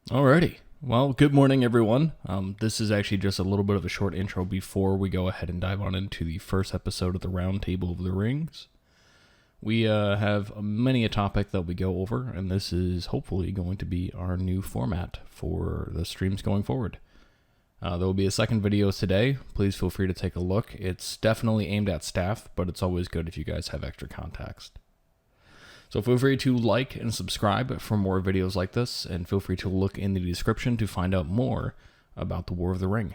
Alrighty. Well, good morning, everyone. This is actually just a little bit of a short intro before we go ahead and dive on into the first episode of the Round Table of the Rings. We have many a topic that we go over, and this is hopefully going to be our new format for the streams going forward. There will be a second video today. Please feel free to take a look. It's definitely aimed at staff, but it's always good if you guys have extra context. So feel free to like and subscribe for more videos like this, and feel free to look in the description to find out more about the War of the Ring.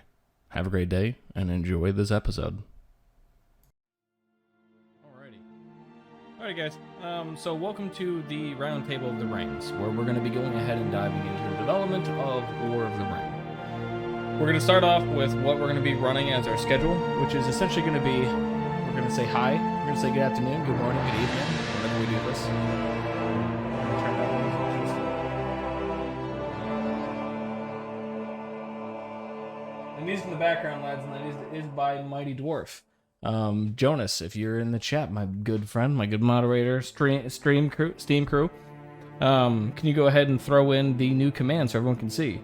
Have a great day, and enjoy this episode. Alrighty guys, so welcome to the Round Table of the Rings, where we're going to be going ahead and diving into the development of War of the Ring. We're going to start off with what we're going to be running as our schedule, which is essentially going to be, we're going to say hi, we're going to say good afternoon, good morning, good evening, whenever we do this. And music in the background, lads, and that is by Mighty Dwarf. Jonas, if you're in the chat, my good friend, my good moderator, Steam crew, can you go ahead and throw in the new command so everyone can see?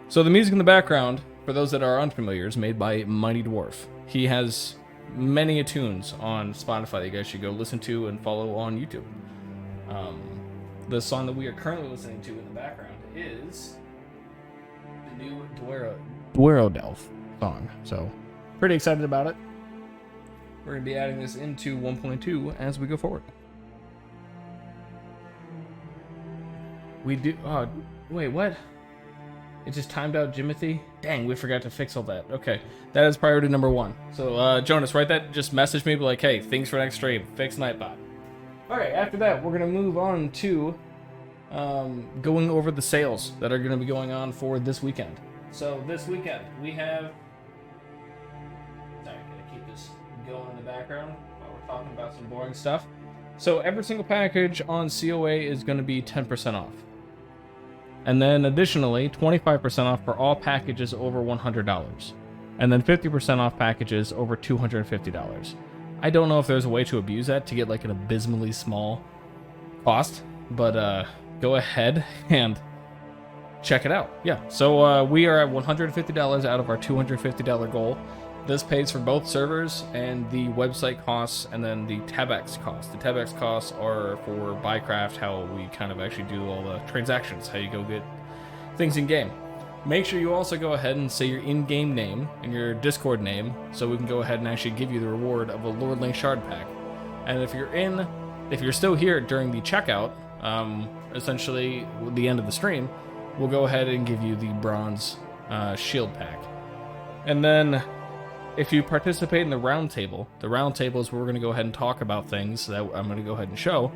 So the music in the background, for those that are unfamiliar, is made by Mighty Dwarf. He has many tunes on Spotify that you guys should go listen to and follow on YouTube. The song that we are currently listening to in the background is the new Dwerodelf song. So, pretty excited about it. We're going to be adding this into 1.2 as we go forward. We do... Oh, wait, what? It just timed out Jimothy? Dang, we forgot to fix all that. Okay, that is priority number 1. So, Jonas, write that, just message me, be like, hey, things for next stream, fix Nightbot. Alright, after that, we're going to move on to going over the sales that are going to be going on for this weekend. So, this weekend, we have... Sorry, gotta keep this going in the background while we're talking about some boring stuff. So, every single package on COA is going to be 10% off. And then additionally, 25% off for all packages over $100. And then 50% off packages over $250. I don't know if there's a way to abuse that to get like an abysmally small cost, but go ahead and check it out. Yeah, so we are at $150 out of our $250 goal. This pays for both servers and the website costs, and then the Tabex costs. The Tabex costs are for Buycraft, how we kind of actually do all the transactions, how you go get things in game. Make sure you also go ahead and say your in-game name and your Discord name, so we can go ahead and actually give you the reward of a Lord Link Shard pack. And if you're still here during the checkout, essentially the end of the stream, we'll go ahead and give you the bronze shield pack. And then, if you participate in the round table is where we're going to go ahead and talk about things that I'm going to go ahead and show.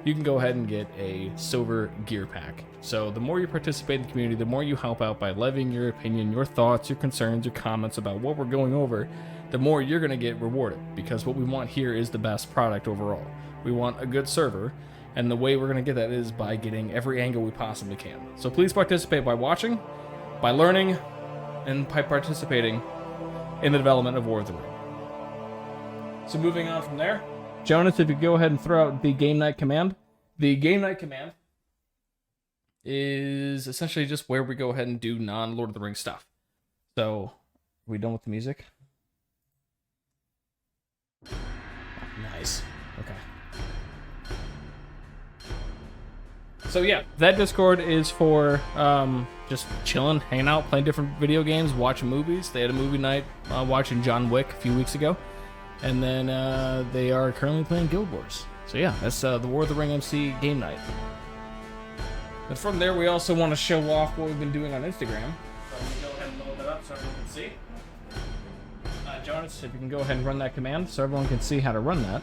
You can go ahead and get a silver gear pack. So the more you participate in the community, the more you help out by levying your opinion, your thoughts, your concerns, your comments about what we're going over, the more you're going to get rewarded. Because what we want here is the best product overall. We want a good server, and the way we're going to get that is by getting every angle we possibly can. So please participate by watching, by learning, and by participating in the development of War of the Ring. So moving on from there, Jonas, if you go ahead and throw out the game night command. The game night command is essentially just where we go ahead and do non-Lord of the Rings stuff. So, are we done with the music? Nice. Okay. So yeah, that Discord is for just chilling, hanging out, playing different video games, watching movies. They had a movie night watching John Wick a few weeks ago. And then they are currently playing Guild Wars. So yeah, that's the War of the Ring MC game night. And from there, we also want to show off what we've been doing on Instagram. So I'm going to go ahead and load that up so everyone can see. Jonas, if you can go ahead and run that command so everyone can see how to run that.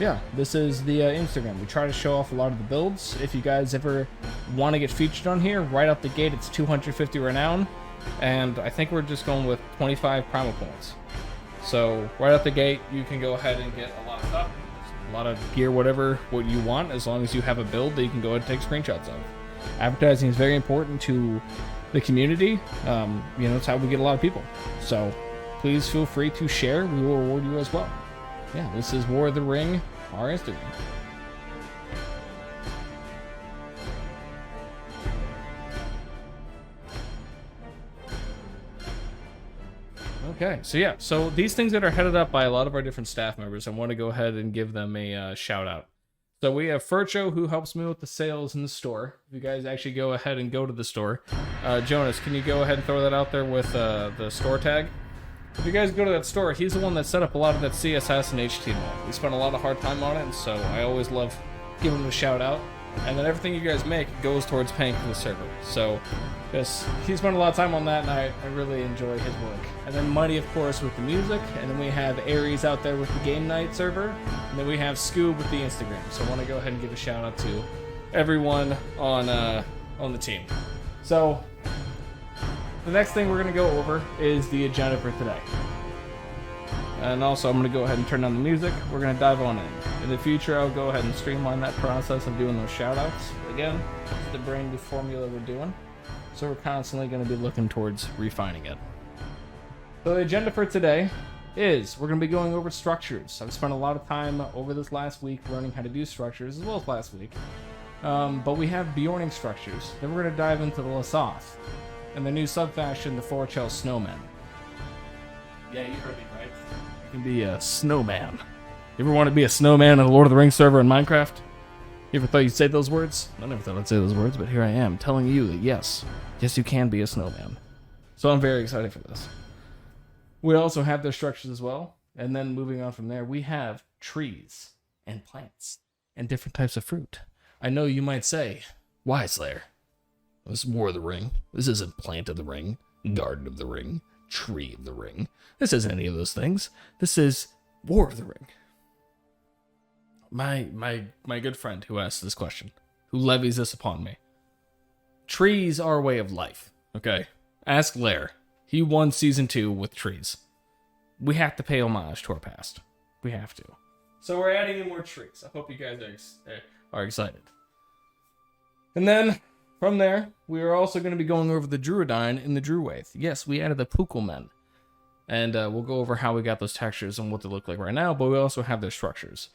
Yeah, this is the Instagram. We try to show off a lot of the builds. If you guys ever want to get featured on here, right out the gate, it's 250 renown. And I think we're just going with 25 primal points. So right out the gate, you can go ahead and get a lot of stuff, a lot of gear, whatever what you want, as long as you have a build that you can go ahead and take screenshots of. Advertising is very important to the community. It's how we get a lot of people. So please feel free to share. We will reward you as well. Yeah, this is War of the Ring, our Instagram. Okay, so yeah, so these things that are headed up by a lot of our different staff members, I want to go ahead and give them a shout out. So we have Furcho, who helps me with the sales in the store. If you guys actually go ahead and go to the store. Jonas, can you go ahead and throw that out there with the store tag? If you guys go to that store, he's the one that set up a lot of that CSS and HTML. We spent a lot of hard time on it, and so I always love giving him a shout out. And then everything you guys make goes towards paying for the server. So yes, he spent a lot of time on that, and I really enjoy his work. And then Mighty, of course, with the music. And then we have Aries out there with the game night server. And then we have Scoob with the Instagram. So I want to go ahead and give a shout out to everyone on the team. So the next thing we're going to go over is the agenda for today. And also, I'm going to go ahead and turn down the music. We're going to dive on in. In the future, I'll go ahead and streamline that process of doing those shout-outs. Again, it's the brand new formula we're doing. So we're constantly going to be looking towards refining it. So the agenda for today is we're going to be going over structures. I've spent a lot of time over this last week learning how to do structures, as well as last week. But we have Bjorning structures. Then we're going to dive into the Lasoth. And the new sub-faction, the Forchel Snowmen. Yeah, you heard me right. You can be a snowman. You ever want to be a snowman in the Lord of the Rings server in Minecraft? You ever thought you'd say those words? I never thought I'd say those words, but here I am, telling you that yes, you can be a snowman. So I'm very excited for this. We also have their structures as well. And then moving on from there, we have trees and plants and different types of fruit. I know you might say, why, Slayer? This is War of the Ring. This isn't Plant of the Ring, Garden of the Ring, Tree of the Ring. This isn't any of those things. This is War of the Ring. My good friend who asked this question, who levies this upon me. Trees are a way of life, okay? Ask Lair. He won Season 2 with trees. We have to pay homage to our past. We have to. So we're adding in more trees. I hope you guys are excited. And then, from there, we are also going to be going over the Juradine in the Druwaith. Yes, we added the Pukelmen. And we'll go over how we got those textures and what they look like right now, but we also have their structures.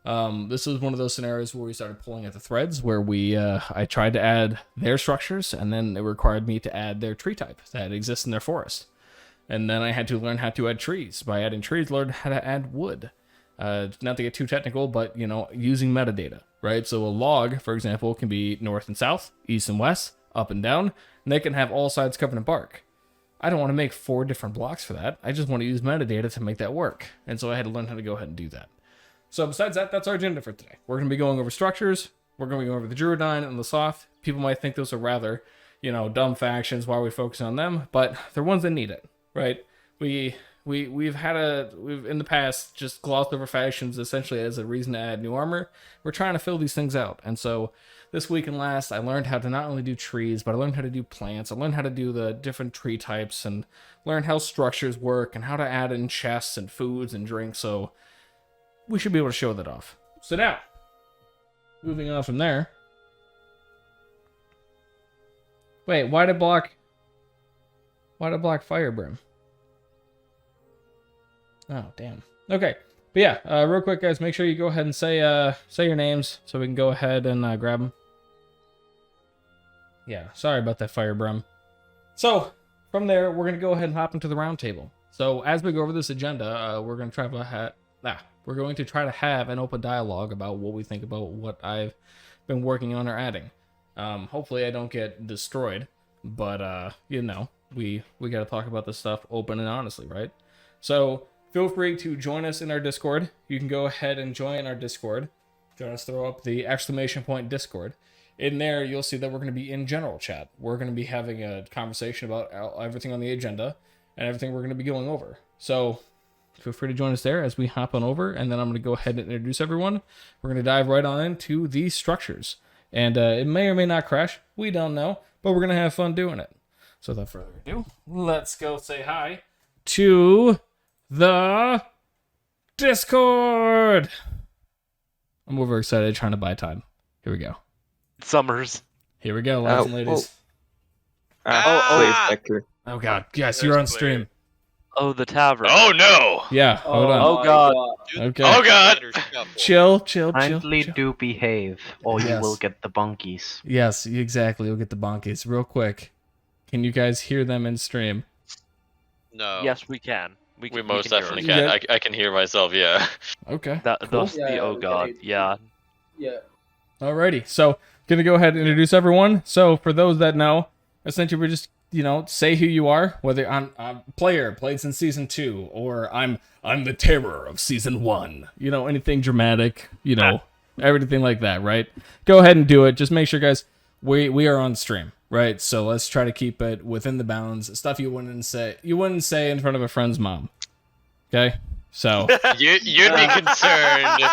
This was one of those scenarios where we started pulling at the threads, where I tried to add their structures, and then it required me to add their tree type that exists in their forest. And then I had to learn how to add trees. By adding trees, learn how to add wood. Not to get too technical, but, using metadata, right? So a log, for example, can be north and south, east and west, up and down, and they can have all sides covered in bark. I don't want to make 4 different blocks for that. I just want to use metadata to make that work. And so I had to learn how to go ahead and do that. So besides that, that's our agenda for today. We're going to be going over structures. We're going to be going over the Juradine and the Soth. People might think those are rather, dumb factions. Why are we focusing on them? But they're ones that need it, right? We've in the past just glossed over factions essentially as a reason to add new armor. We're trying to fill these things out. And so this week and last, I learned how to not only do trees, but I learned how to do plants. I learned how to do the different tree types and learn how structures work and how to add in chests and foods and drinks. So we should be able to show that off. So now, moving on from there. Wait, why did block Firebrim? Oh, damn. Okay. But yeah, real quick, guys, make sure you go ahead and say your names so we can go ahead and grab them. Yeah, sorry about that, Firebrim. So, from there, we're going to go ahead and hop into the round table. So, as we go over this agenda, we're going to try to have an open dialogue about what we think about what I've been working on or adding. Hopefully I don't get destroyed, but, we got to talk about this stuff open and honestly, right? So, feel free to join us in our Discord. You can go ahead and join our Discord. Just throw up the ! Discord. In there, you'll see that we're going to be in general chat. We're going to be having a conversation about everything on the agenda and everything we're going to be going over. So feel free to join us there as we hop on over, and then I'm going to go ahead and introduce everyone. We're going to dive right on into these structures. And it may or may not crash. We don't know, but we're going to have fun doing it. So without further ado, let's go say hi to the Discord. I'm over excited trying to buy time. Here we go. Summers. Here we go, lads and ladies. Spectre. Oh god, yes, you're on stream. Oh, the tavern. Oh no! Yeah, hold on. Oh god. Okay. Oh god! Chill. Kindly do behave, or you Yes. will get the bonkies. Yes, exactly. You'll get the bonkies. Real quick, can you guys hear them in stream? No. Yes, we can. We can most hear definitely us. can. Yeah. I can hear myself. Yeah. Okay. Thus Yeah, the yeah, oh we god. can. Yeah. Yeah. Alrighty. So, gonna go ahead and introduce everyone. So, for those that know, essentially we're just, say who you are. Whether I'm a player, played since season 2, or I'm the terror of season 1. Anything dramatic. Everything like that. Right. Go ahead and do it. Just make sure, guys. We are on stream, right? So let's try to keep it within the bounds. Stuff you wouldn't say in front of a friend's mom. Okay? So You'd be concerned.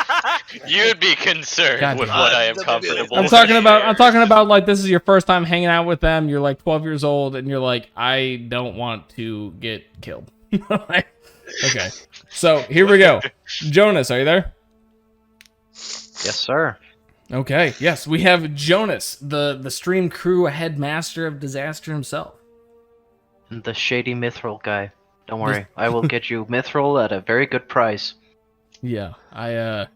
You'd be concerned God with damn. what I am comfortable. I'm with talking about sharing. like this is your first time hanging out with them. You're like 12 years old and you're like, I don't want to get killed. Okay. So here we go. Jonas, are you there? Yes, sir. Okay, yes, we have Jonas, the stream crew headmaster of disaster himself. The shady mithril guy. Don't worry, I will get you mithril at a very good price. Yeah, I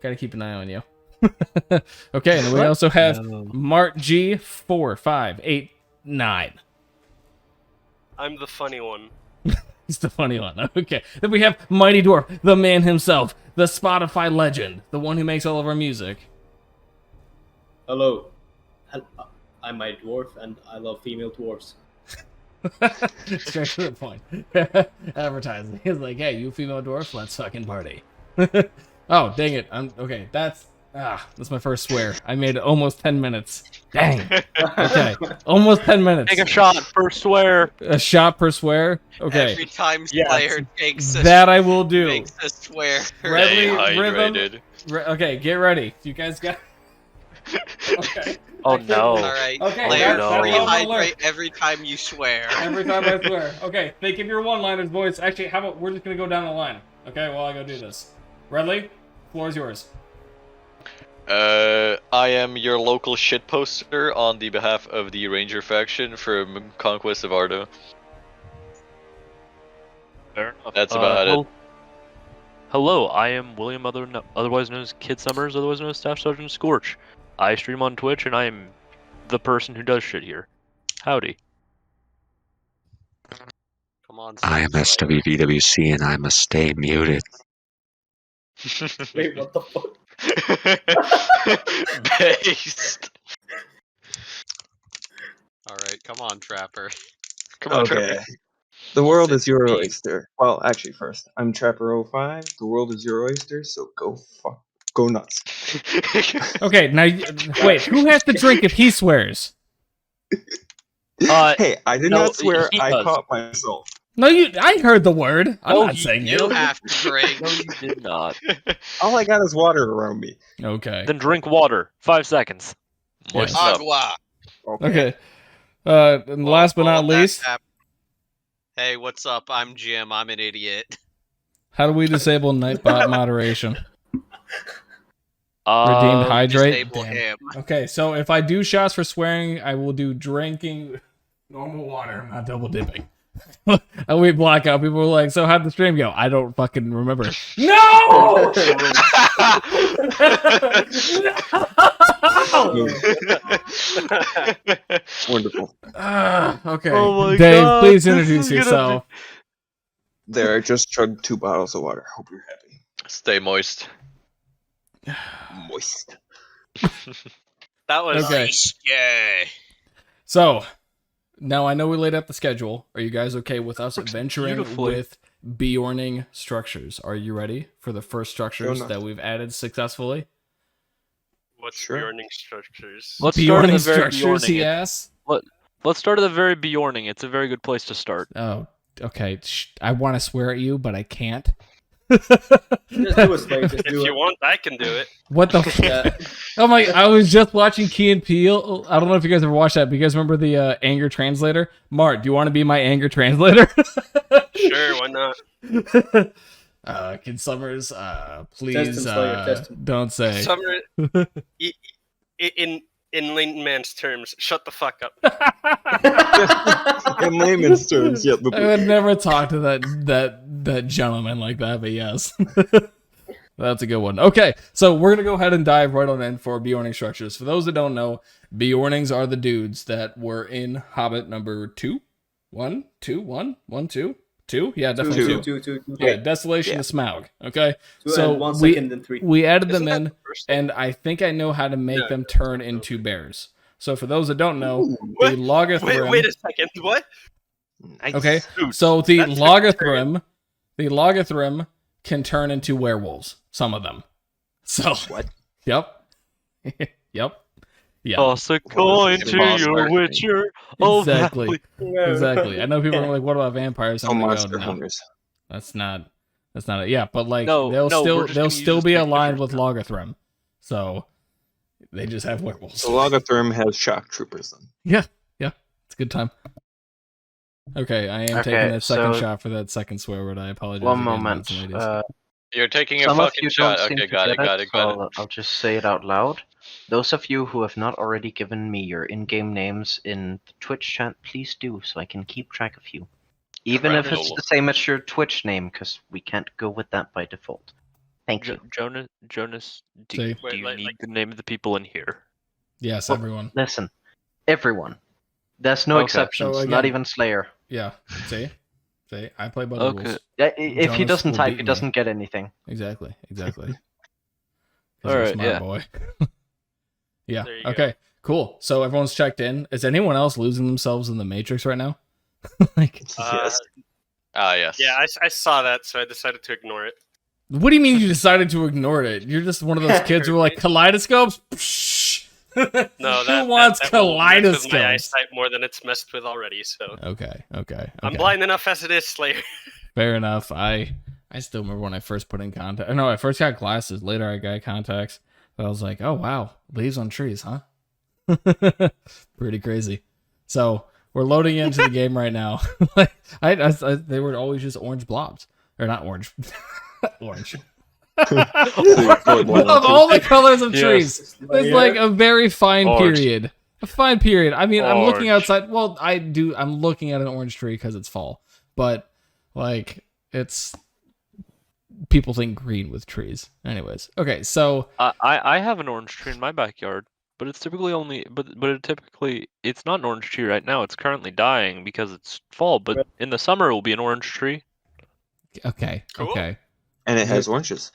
gotta keep an eye on you. Okay, and then we also have Mart G 4589. I'm the funny one. He's the funny one. Okay, then we have Mighty Dwarf, the man himself, the Spotify legend, the one who makes all of our music. Hello. I'm my dwarf, and I love female dwarfs. Straight to the point. Advertising. He's like, hey, you female dwarf, let's fucking party. Oh, dang it. Okay, that's my first swear. I made almost 10 minutes. Dang. Okay, almost 10 minutes. Take a shot per swear. A shot per swear? Okay. Every time Yes. Slayer takes a That I will do. makes a swear. Bradley, Stay Rhythm. hydrated. Okay, get ready. You guys got... Okay. Oh no. Alright, Okay, Slayer, that's rehydrate every time you swear. Every time I swear. Okay, think of your one-liners, boys. Actually, how about we're just gonna go down the line. Okay, while I go do this. Bradley, floor is yours. I am your local shitposter on the behalf of the Ranger faction from Conquest of Ardo. Fair enough. That's about it. Hello, I am William, otherwise known as Kid Summers, otherwise known as Staff Sergeant Scorch. I stream on Twitch, and I am the person who does shit here. Howdy. Come on, I am Slayer. SWVWC and I must stay muted. Wait, what the fuck? Based. Alright, come on, Trapper. Come on, Okay. Trevor. The world is your Me. oyster. Well, actually, first, I'm Trapper05. The world is your oyster, so go nuts. Okay, now, wait, who has to drink if he swears? Hey, I did no, not swear. he I does. caught myself. No, I heard the word. I'm No, not saying You it. have to drink. No, you did not. All I got is water around me. Okay. Then drink water. 5 seconds. Moisten up. Agua. Okay. And last but All not of that least, tap- Hey, what's up? I'm Jim. I'm an idiot. how do we disable Nightbot moderation? Redeemed hydrate. Disable Damn. him. Okay, so if I do shots for swearing, I will do drinking normal water. I'm not double dipping. And we block out. People were like, so how'd the stream go? I don't fucking remember. No! Wonderful. Okay. Oh my Dave, God, please this introduce is gonna yourself. There, I just chugged 2 bottles of water. Hope you're happy. Stay moist. Moist. That was Okay. Yay. So, now I know we laid out the schedule. Are you guys okay with us adventuring beautifully. with Bjorning structures? Are you ready for the first structures enough. that we've added successfully? what's Sure. learning structures. Let's start at Bjorning the very structures, he Bjorning. asks. Let's start at the very Bjorning. It's a very good place to start. Oh, okay. I want to swear at you, but I can't. Just do it, Slade. Just If do you it. want, I can do it. What the Yeah. Oh my, I was just watching Key and Peele. I don't know if you guys ever watched that, but you guys remember the anger translator? Mart, do you want to be my anger translator? Sure, why not? Kid Summers, please, Test him, Slayer, test him. don't say. Summer, in layman's terms, shut the fuck up. In layman's terms, yeah. I would never talk to that gentleman like that, but yes. That's a good one. Okay, so we're going to go ahead and dive right on in for Bjorning structures. For those that don't know, Bjornings are the dudes that were in Hobbit number 2. 1, 2, 1, 1, 2, 2. Yeah, definitely 2. Two. Yeah, Desolation Yeah. to Smaug. Okay, 2 so and 1 we second and 3. we added them Isn't that in, the first one? and I think I know how to make Yeah, them that's turn what into over. bears. So for those that don't know, What? the Logothrim. Wait a second. What? Nice. Okay, Dude, so the that's Logothrim can turn into werewolves. Some of them. So What? Yep. Yep. Yeah. toss a coin It's to your impossible. witcher. Oh, Exactly. valley. Exactly. I know people are like, "What about vampires?" Oh, I'm like, monster "Oh, no, hunters. that's not it." Yeah, but like No, they'll no, we're just they'll gonna use still this be big aligned with difference Logothrim, so they just have werewolves. The Logothrim has shock troopers then. Yeah, it's a good time. Okay, I am Okay, taking that second so- shot for that second swear word. I apologize. One again, moment. gents and ladies. You're taking a Some of fucking you shot. don't seem Okay, to got get it, got it, got it. so I'll just say it out loud. Those of you who have not already given me your in-game names in the Twitch chat, please do, so I can keep track of you. Even if it's Correct. the same as your Twitch name, because we can't go with that by default. Thank you. Jonas, do, Say. do Wait, you like- need like- the name of the people in here? Yes, well, everyone. Listen, everyone. There's no Okay, exceptions, so not again- even Slayer. Yeah. See, I play by the Okay. rules. If he Jonas doesn't will type, beat he me. doesn't get anything. Exactly. 'Cause All you're a right, smart yeah. boy. Yeah. There you go. Okay. Cool. So everyone's checked in. Is anyone else losing themselves in the Matrix right now? Like, Yes. Yes. Yeah, I saw that, so I decided to ignore it. what do you mean you decided to ignore it? You're just one of those kids who are like kaleidoscopes. Psh. No, Who wants that will mess with my kaleidoscopes? eyesight more than it's messed with already. So Okay. I'm blind enough as it is, Slayer. Fair enough. I still remember when I first put in contact. No, I first got glasses. Later, I got contacts. But I was like, oh wow, leaves on trees, huh? Pretty crazy. So we're loading into the game right now. Like they were always just orange blobs, or not orange, orange. Of all the colors of Yes. trees, there's like a very fine Orange. period. A fine period. I mean, I'm looking Orange. outside. Well, I'm looking at an orange tree because it's fall, but like it's people think green with trees. Anyways, okay, so I have an orange tree in my backyard, but it's typically it's not an orange tree right now. It's currently dying because it's fall, but in the summer it will be an orange tree. okay, Cool. okay, And it has oranges.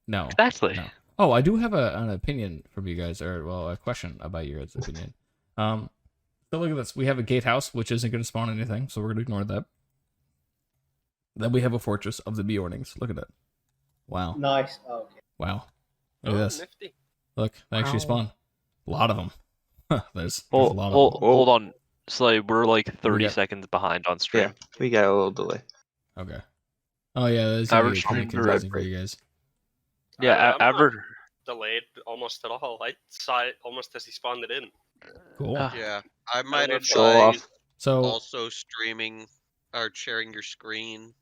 no, Exactly. no. Oh, I do have an opinion from you guys, or well, a question about your guys' opinion. So look at this. We have a gatehouse, which isn't going to spawn anything, so we're going to ignore that. Then we have a fortress of the Beornings. Look at that. Wow. Nice. Oh, okay. Wow. Look at this. Nifty. Look, they actually Wow. spawn. A lot of them. There's a Well, lot of them. hold on. So we're like 30 got- seconds behind on stream. Yeah, we got a little delay. Okay. Oh yeah, this is gonna Average be kind of stream confusing for you guys. Yeah, I'm not average. delayed almost at all. I saw it almost as he spawned it in. Cool. Yeah, I might know if Show advise off. So also streaming or sharing your screen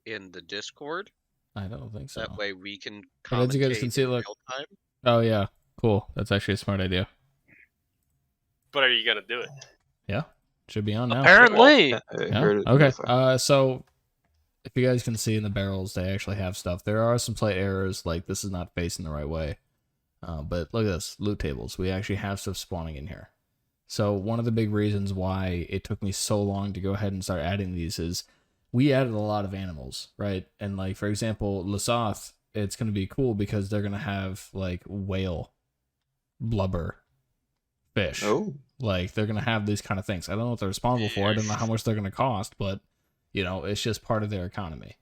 in the Discord. I don't think so. That way we can But as you guys commentate can see, in look. real time. Oh yeah, cool. That's actually a smart idea. But are you gonna do it? Yeah, should be on now. Apparently. Yeah, I Yeah? heard it Okay. notified. So if you guys can see in the barrels, they actually have stuff. There are some slight errors, like this is not facing the right way. But look at this, loot tables. We actually have stuff spawning in here. So one of the big reasons why it took me so long to go ahead and start adding these is we added a lot of animals, right? And like, for example, Lasoth, it's going to be cool because they're going to have like whale, blubber, fish. Oh, Like they're gonna have these kind of things. I don't know what they're responsible for. I don't know how much they're gonna cost, but you know, it's just part of their economy.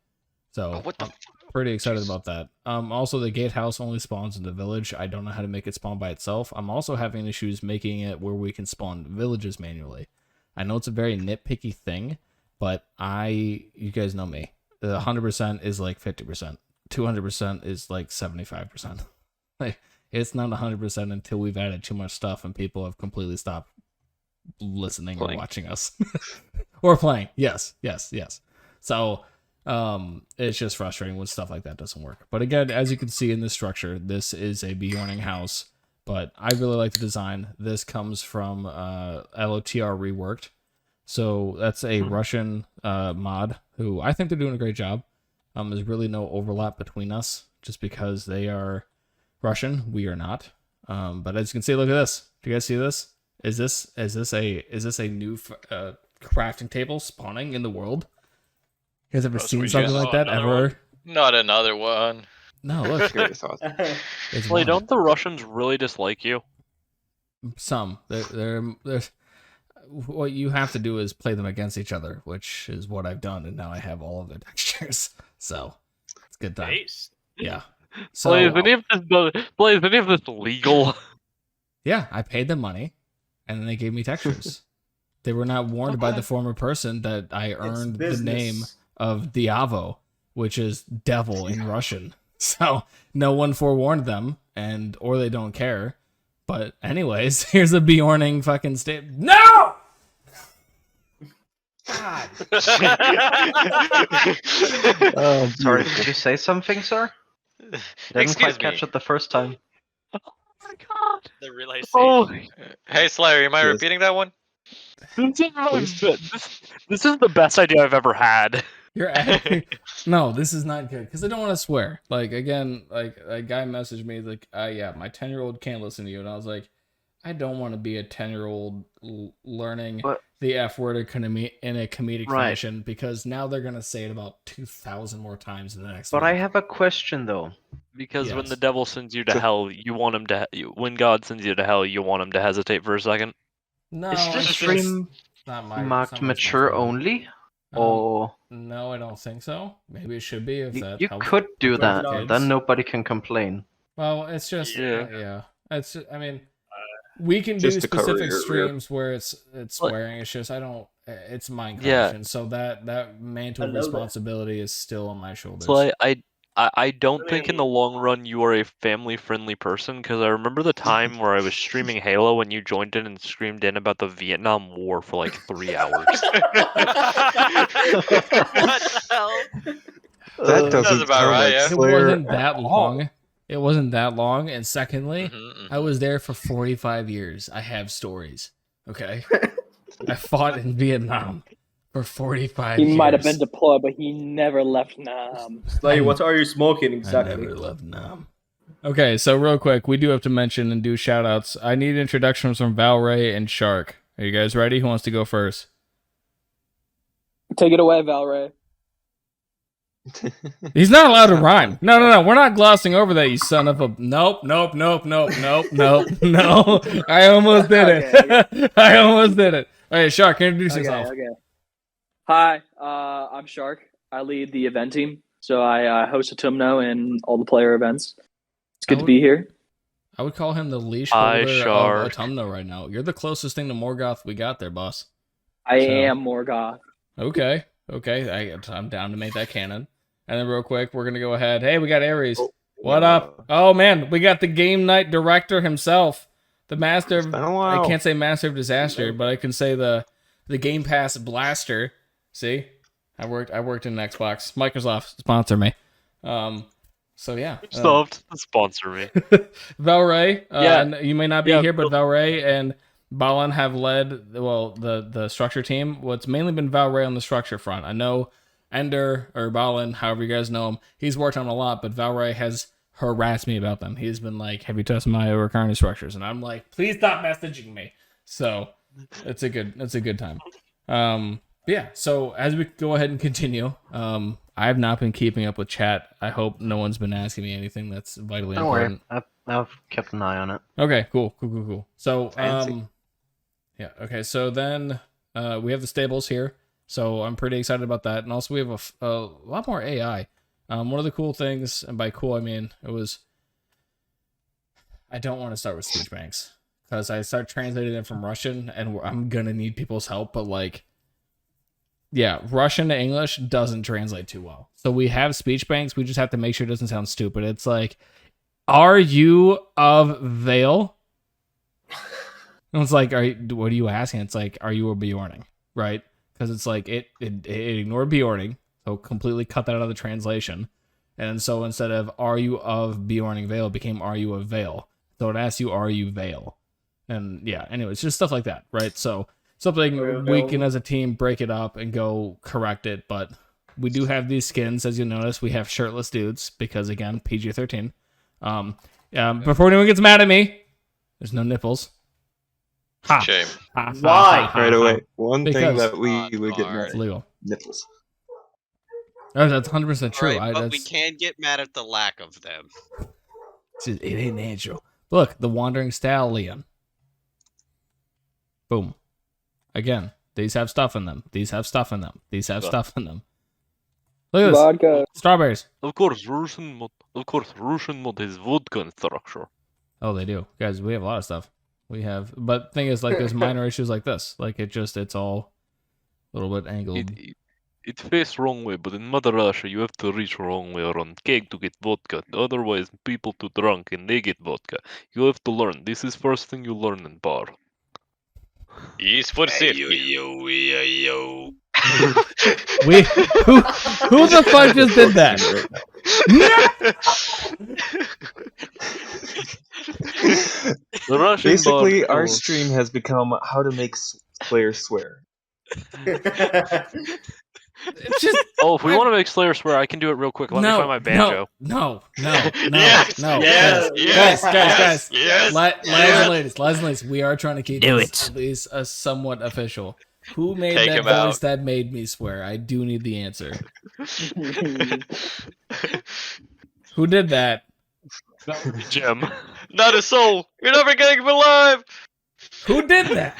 So What the I'm pretty excited about that. Also the gatehouse only spawns in the village. I don't know how to make it spawn by itself. I'm also having issues making it where we can spawn villages manually. I know it's a very nitpicky thing, but you guys know me. The 100% is like 50%. 200% is like 75%. Like it's not 100% until we've added too much stuff and people have completely stopped listening or Playing. watching us. Or playing. Yes. So it's just frustrating when stuff like that doesn't work. But again, as you can see in this structure, this is a Beorning house, but I really like the design. This comes from LOTR Reworked. So that's a Russian mod who I think they're doing a great job. There's really no overlap between us just because they are Russian, we are not. But as you can see, look at this. Do you guys see this? Is this a new crafting tables spawning in the world? You guys ever Bro, so seen we something just- like that another ever? one? Not another one. No, look, Scary thought. it's Slay, one. don't the Russians really dislike you? Some. There's what you have to do is play them against each other, which is what I've done, and now I have all of their textures. So it's a good time. Nice. Yeah. So Slay, is any of this legal? yeah, I paid them money, and then they gave me textures. They were not warned by the former person that I earned the name of Diavo, which is devil in Russian. So no one forewarned them, or they don't care. But anyways, here's a Bjorning fucking state. No! God. Sorry, did you say something, sir? Didn't Excuse quite me. catch it the first time. Oh my god! The realization. Oh, Hey Slayer, am I Yes. repeating that one? this is the best idea I've ever had. You're acting. No, this is not good because I don't want to swear. Like again, like a guy messaged me like, yeah, my 10-year-old can't listen to you," and I was like, I don't want to be a 10-year-old learning But- the F word in a comedic Right. fashion because now they're gonna say it about 2,000 more times in the next. But week. I have a question though. Because when Yes. the devil sends you to hell, you want him to. When God sends you to hell, you want him to hesitate for a second. No, Is it's this just stream not my, it's marked not my mature responsibility. only? Or No, I don't think so. Maybe it should be if you, that you helps. could do with that, kids. then nobody can complain. Well, it's just Yeah. yeah. It's I mean, we can do Just to cover specific your streams where it's swearing. It's just I don't. It's Minecraft, Yeah. and so that mantle of I know that. responsibility is still on my shoulders. So I don't I think in mean- the long run you are a family-friendly person, because I remember the time where I was streaming Halo and you joined in and screamed in about the Vietnam War for like 3 hours. What the hell? That doesn't Sounds about sound right, like yeah. It Slayer wasn't at that all. long. It wasn't that long. And secondly, Mhm, I was there for 45 years. I have stories. Okay, I fought in Vietnam for 45 years. He might have been deployed, but he never left Nam. Like, what are you smoking I exactly? never left Nam. Okay, so real quick, we do have to mention and do shout outs. I need introductions from Valray and Shark. Are you guys ready? Who wants to go first? Take it away, Valray. He's not allowed to rhyme. No. We're not glossing over that, you son of a. Nope. No. I almost did it. I almost did it. All right, Shark, introduce yourself. Okay. Hi, I'm Shark. I lead the event team, so I host Autumno and all the player events. It's good to be here. I would call him the leash Hi, holder Shark. of Autumno right now. You're the closest thing to Morgoth we got there, boss. I So- am Morgoth. Okay. I'm down to make that canon. And then real quick, we're gonna go ahead. Hey, we got Aries. What up? Oh man, we got the game night director himself, the master. It's been a while. I can't say master of disaster, but I can say the Game Pass blaster. See, I worked in Xbox. Microsoft sponsor me. So yeah. Microsoft sponsor me. Valray, Yeah. and you may not be Yeah, here, but Valray and Balin have led the structure team. What's mainly been Valray on the structure front. I know Ender or Balin, however you guys know him, he's worked on a lot, but Valray has harassed me about them. He's been like, "Have you tested my recurrent structures?" And I'm like, "Please stop messaging me." So it's a good time. Yeah. So as we go ahead and continue, I have not been keeping up with chat. I hope no one's been asking me anything that's vitally Don't worry, important. I've kept an eye on it. Okay, cool. So, Fancy. yeah, okay. So then, we have the stables here. So I'm pretty excited about that, and also we have a lot more AI. One of the cool things, and by cool I mean I don't want to start with speech banks because I start translating them from Russian, and I'm gonna need people's help. But like, yeah, Russian to English doesn't translate too well. So we have speech banks. We just have to make sure it doesn't sound stupid. It's like, "Are you of Vale?" And it's like, what are you asking? It's like, "Are you a Bjorning?" Right? Because it's like it ignored Bjorning, so completely cut that out of the translation. And so instead of "Are you of Bjorning Vale?" it became "Are you of Vale?" So it asks you, "Are you Vale?" And yeah, anyways, just stuff like that, right? So something we can as a team break it up and go correct it. But we do have these skins, as you'll notice. We have shirtless dudes because again, PG-13. Before anyone gets mad at me, there's no nipples. Ha. Shame. Ha, ha, Why? ha, ha, Right ha. away. One thing Because- that we would get mad It's at. legal. Nipples. Oh, that's 100% true. Right, but we That's, can get mad at the lack of them. it ain't natural. Look, the Wandering Stallion. Boom. Again, these have stuff in them. These have stuff in them. These have stuff in them. Look at this. Vodka. Strawberries. Of course, Russian mod has vodka in structure. Oh, they do. Guys, we have a lot of stuff. We have, but thing is, like, there's minor issues like this. Like, it's all a little bit angled. It faced wrong way, but in Mother Russia, you have to reach wrong way around cake to get vodka. Otherwise, people too drunk and they get vodka. You have to learn. This is first thing you learn in bar. Yes, for safety. Yo. We who the fuck just did that? The Russian Basically, bar. our stream has become how to make players swear. It's just Oh, if we want to make Slayer swear, I can do it real quick. Let me find my banjo. No, Yes, no, yes, guys. Yes. Lads and ladies, we are trying to keep this at least somewhat official. Who made Take that him voice out. that made me swear? I do need the answer. Who did that? Jim. Not a soul. You're never getting him alive. Who did that?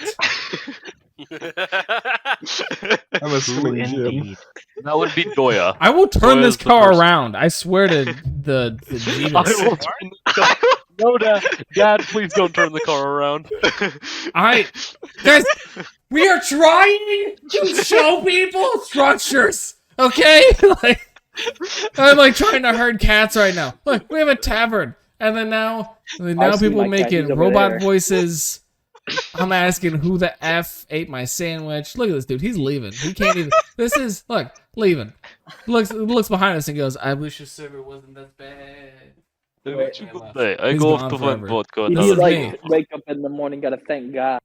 I'm Who assuming Jim. indeed? That would be Doya. I will turn Doya's this the car person. around. I swear to the Jesus. I will turn the car. No, Dad, please don't turn the car around. Guys, we are trying to show people structures. Okay? I'm like trying to herd cats right now. Look, we have a tavern. And then now I see people my cat, making he's over robot there. voices. I'm asking who the F ate my sandwich. Look at this dude. He's leaving. He can't even. This is, look, leaving. Looks behind us and goes, I wish your server wasn't that bad. What you gonna say? I He's go gone off to forever. find vodka. You This need is like me. wake up in the morning, gotta thank God.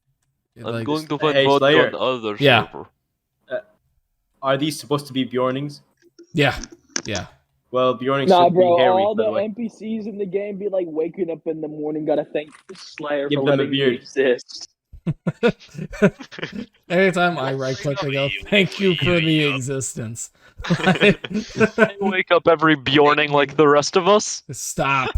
I'm going to find Hey, vodka Slayer. on other Yeah. server. Are these supposed to be Bjornings? Yeah. Well, Bjornings Nah, should bro, be hairy, all by the the way. NPCs in the game be like waking up in the morning, gotta thank Slayer Give for them a letting me beard. exist. Every time I right click, I go, thank you for the existence. They wake up every Bjorning like the rest of us. Stop.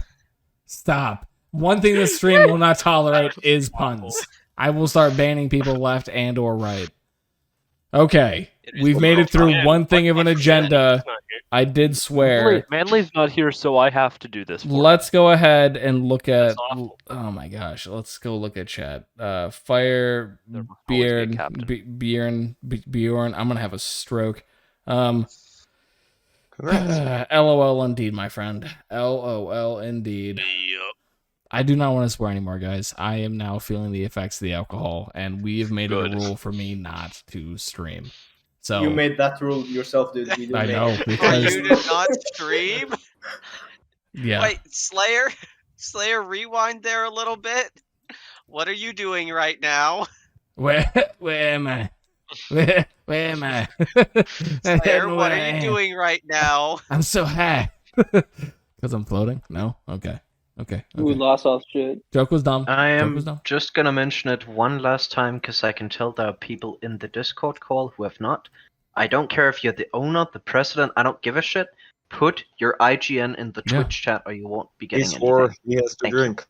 One thing this stream will not tolerate is puns. I will start banning people left and or right. Okay, we've made it through one thing of an agenda. I did swear. Manly's not here, so I have to do this. For Let's go ahead and look at. That's awful. Oh my gosh, let's go look at chat. Fire There must always be a Bjorn captain. Bjorn. I'm gonna have a stroke. Congrats. LOL indeed, my friend. LOL indeed. I do not want to swear anymore, guys. I am now feeling the effects of the alcohol, and we have made it Good. a rule for me not to stream. So You made that rule yourself, dude. We didn't I make know it. For because you to not stream? yeah. Wait, Slayer, rewind there a little bit. What are you doing right now? Where am I? Where am I? Slayer, what are you doing right now? I'm so high. Because I'm floating? No? Okay. We lost all shit. Joke was dumb. I Joke was am dumb. just gonna mention it one last time because I can tell there are people in the Discord call who have not. I don't care if you're the owner, the president, I don't give a shit. Put your IGN in the Yeah. Twitch chat or you won't be He getting swore anything. he has to Thank you. drink.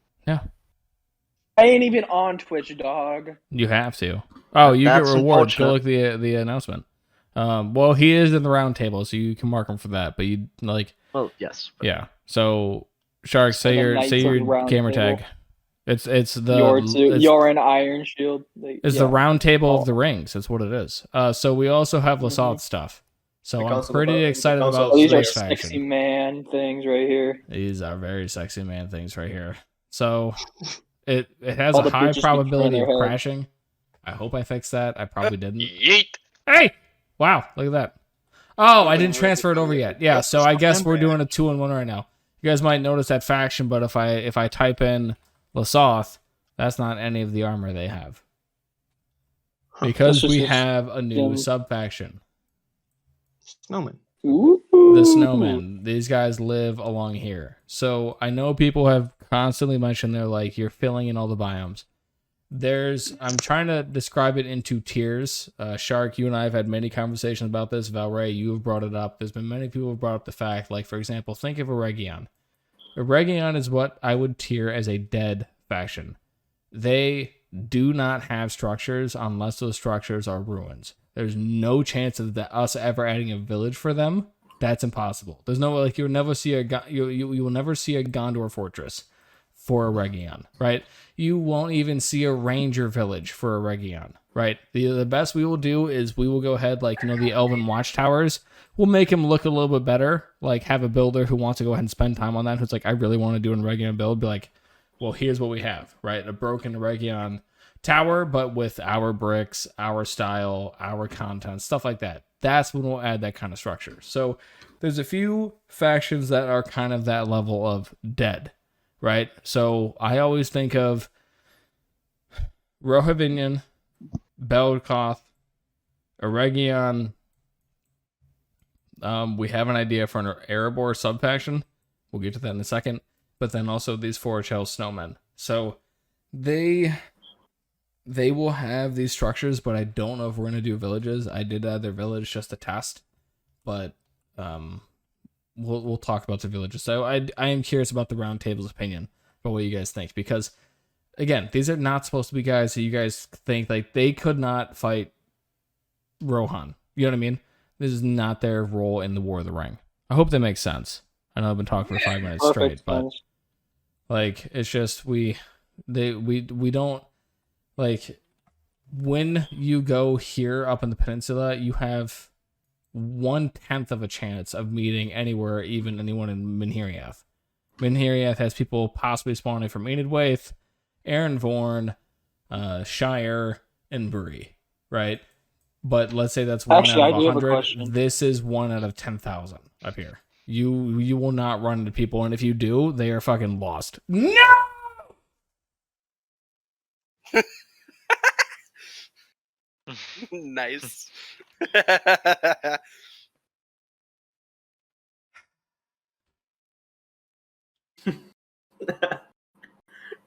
I ain't even on Twitch, dog. You have to. Oh, you get That's rewards. Go unfortunate. look the announcement. Well, he is in the round table, so you can mark him for that. But you like, Well, yes. but- yeah. So, Shark, say The your Knights say of your the Round gamer Table. tag. It's the You're an Iron Shield. it's Yeah. the round table Oh. of the rings. That's what it is. So we also have Lassault stuff. So The I'm Council pretty of- excited the Council about of Oh, these are this sexy faction. man things right here. These are very sexy man things right here. So it has All a the high bitches can probability turn of their head. crashing. I hope I fixed that. I probably didn't. Yeet. Hey! Wow, look at that. Oh, I didn't transfer it over yet. Yeah, so I guess we're doing a 2-in-1 right now. You guys might notice that faction, but if I type in Lassoth, that's not any of the armor they have. Because That's we just have a new them. sub-faction. Snowman. Ooh. The Snowmen. These guys live along here. So I know people have constantly mentioned they're like, you're filling in all the biomes. I'm trying to describe it into tiers. Shark, you and I have had many conversations about this. Valray, you have brought it up. There's been many people who have brought up the fact, like, for example, think of a Region. A Region is what I would tier as a dead faction. They do not have structures unless those structures are ruins. There's no chance of us ever adding a village for them. That's impossible. There's no, like, you'll never see you will never see a Gondor fortress for a Region, right? You won't even see a ranger village for a Region, right? The best we will do is we will go ahead, like, the Elven Watchtowers. We'll make them look a little bit better, like have a builder who wants to go ahead and spend time on that, who's like, I really want to do a Region build, be like, well, here's what we have, right? A broken Region tower, but with our bricks, our style, our content, stuff like that. That's when we'll add that kind of structure. So there's a few factions that are kind of that level of dead, right? So I always think of Rohavinian, Belkoth, Eregion. We have an idea for an Erebor subfaction. We'll get to that in a second. But then also these Forge Hell Snowmen. So they will have these structures, but I don't know if we're going to do villages. I did add their village just to test. But we'll talk about the villages. So I am curious about the round table's opinion about what you guys think, because again, these are not supposed to be guys that you guys think like they could not fight Rohan. You know what I mean? This is not their role in the War of the Ring. I hope that makes sense. I know I've been talking for 5 minutes straight, but like it's just we don't, like, when you go here up in the peninsula, you have 1/10 of a chance of meeting anyone in Minheriath. Minheriath has people possibly spawning from Enidwaith, Aaronvorn, Shire, and Bree, right? But let's say that's 1 out of 100. This is 1 out of 10,000 up here. You will not run into people, and if you do, they are fucking lost. No! Nice.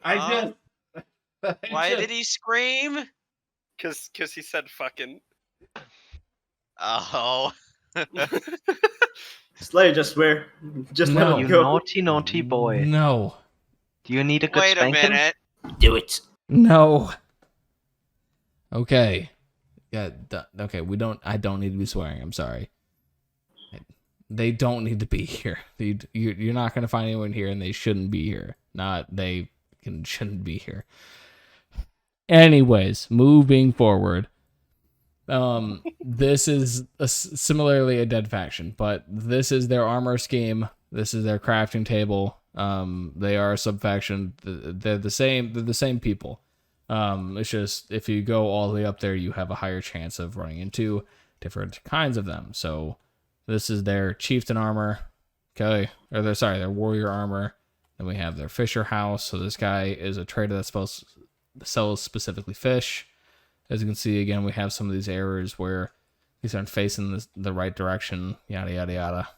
Why did he scream? Cause he said fucking. Oh. Slay, just swear. Just No. let You it go. naughty boy. No. Do you need a good Wait a spanking? minute. Do it. No. Okay. Yeah. Okay. I don't need to be swearing. I'm sorry. They don't need to be here. You're not going to find anyone here, and they shouldn't be here. Shouldn't be here. Anyways, moving forward. This is similarly a dead faction, but this is their armor scheme. This is their crafting table. They are a subfaction. They're the same people. It's just if you go all the way up there, you have a higher chance of running into different kinds of them. So this is their chieftain armor. Okay, or their warrior armor. Then we have their fisher house. So this guy is a trader that's supposed to sell specifically fish. As you can see, again, we have some of these errors where these aren't facing the right direction. Yada yada yada.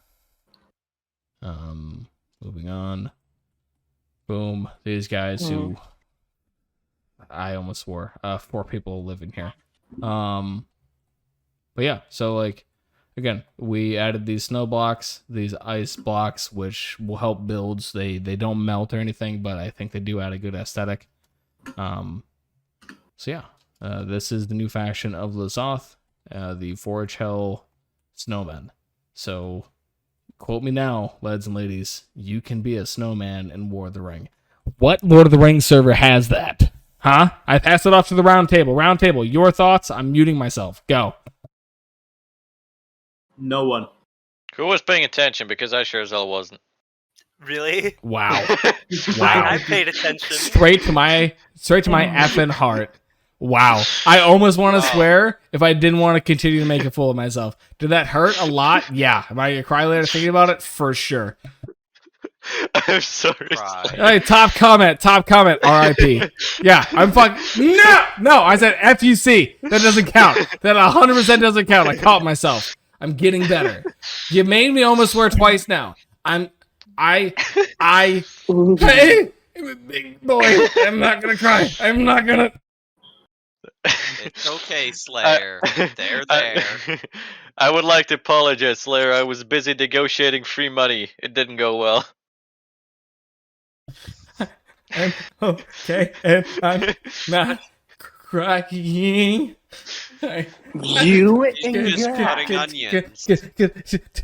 Moving on. Boom. These guys who I almost swore 4 people live in here. But yeah, so like again, we added these snow blocks, these ice blocks, which will help builds. They don't melt or anything, but I think they do add a good aesthetic. So yeah, this is the new faction of Lazoth, the Forge Hell Snowmen. So quote me now, lads and ladies, you can be a snowman in War of the Ring. What Lord of the Rings server has that? Huh? I pass it off to the round table. Round table, your thoughts? I'm muting myself. Go. No one. Who was paying attention? Because I sure as hell wasn't. Really? Wow. I paid attention. Straight to my effing heart. Wow. I almost want to swear if I didn't want to continue to make a fool of myself. Did that hurt a lot? Yeah. Am I going to cry later thinking about it? For sure. I'm sorry. Hey, top comment, RIP. Yeah, I'm fucking... No, I said FUC. That doesn't count. That 100% doesn't count. I caught myself. I'm getting better. You made me almost swear twice now. Hey, I'm a big boy. I'm not going to cry. I'm not going to... It's okay, Slayer. They're there. I would like to apologize, Slayer. I was busy negotiating free money. It didn't go well. And okay, and I'm not crying. You He's just cutting onions.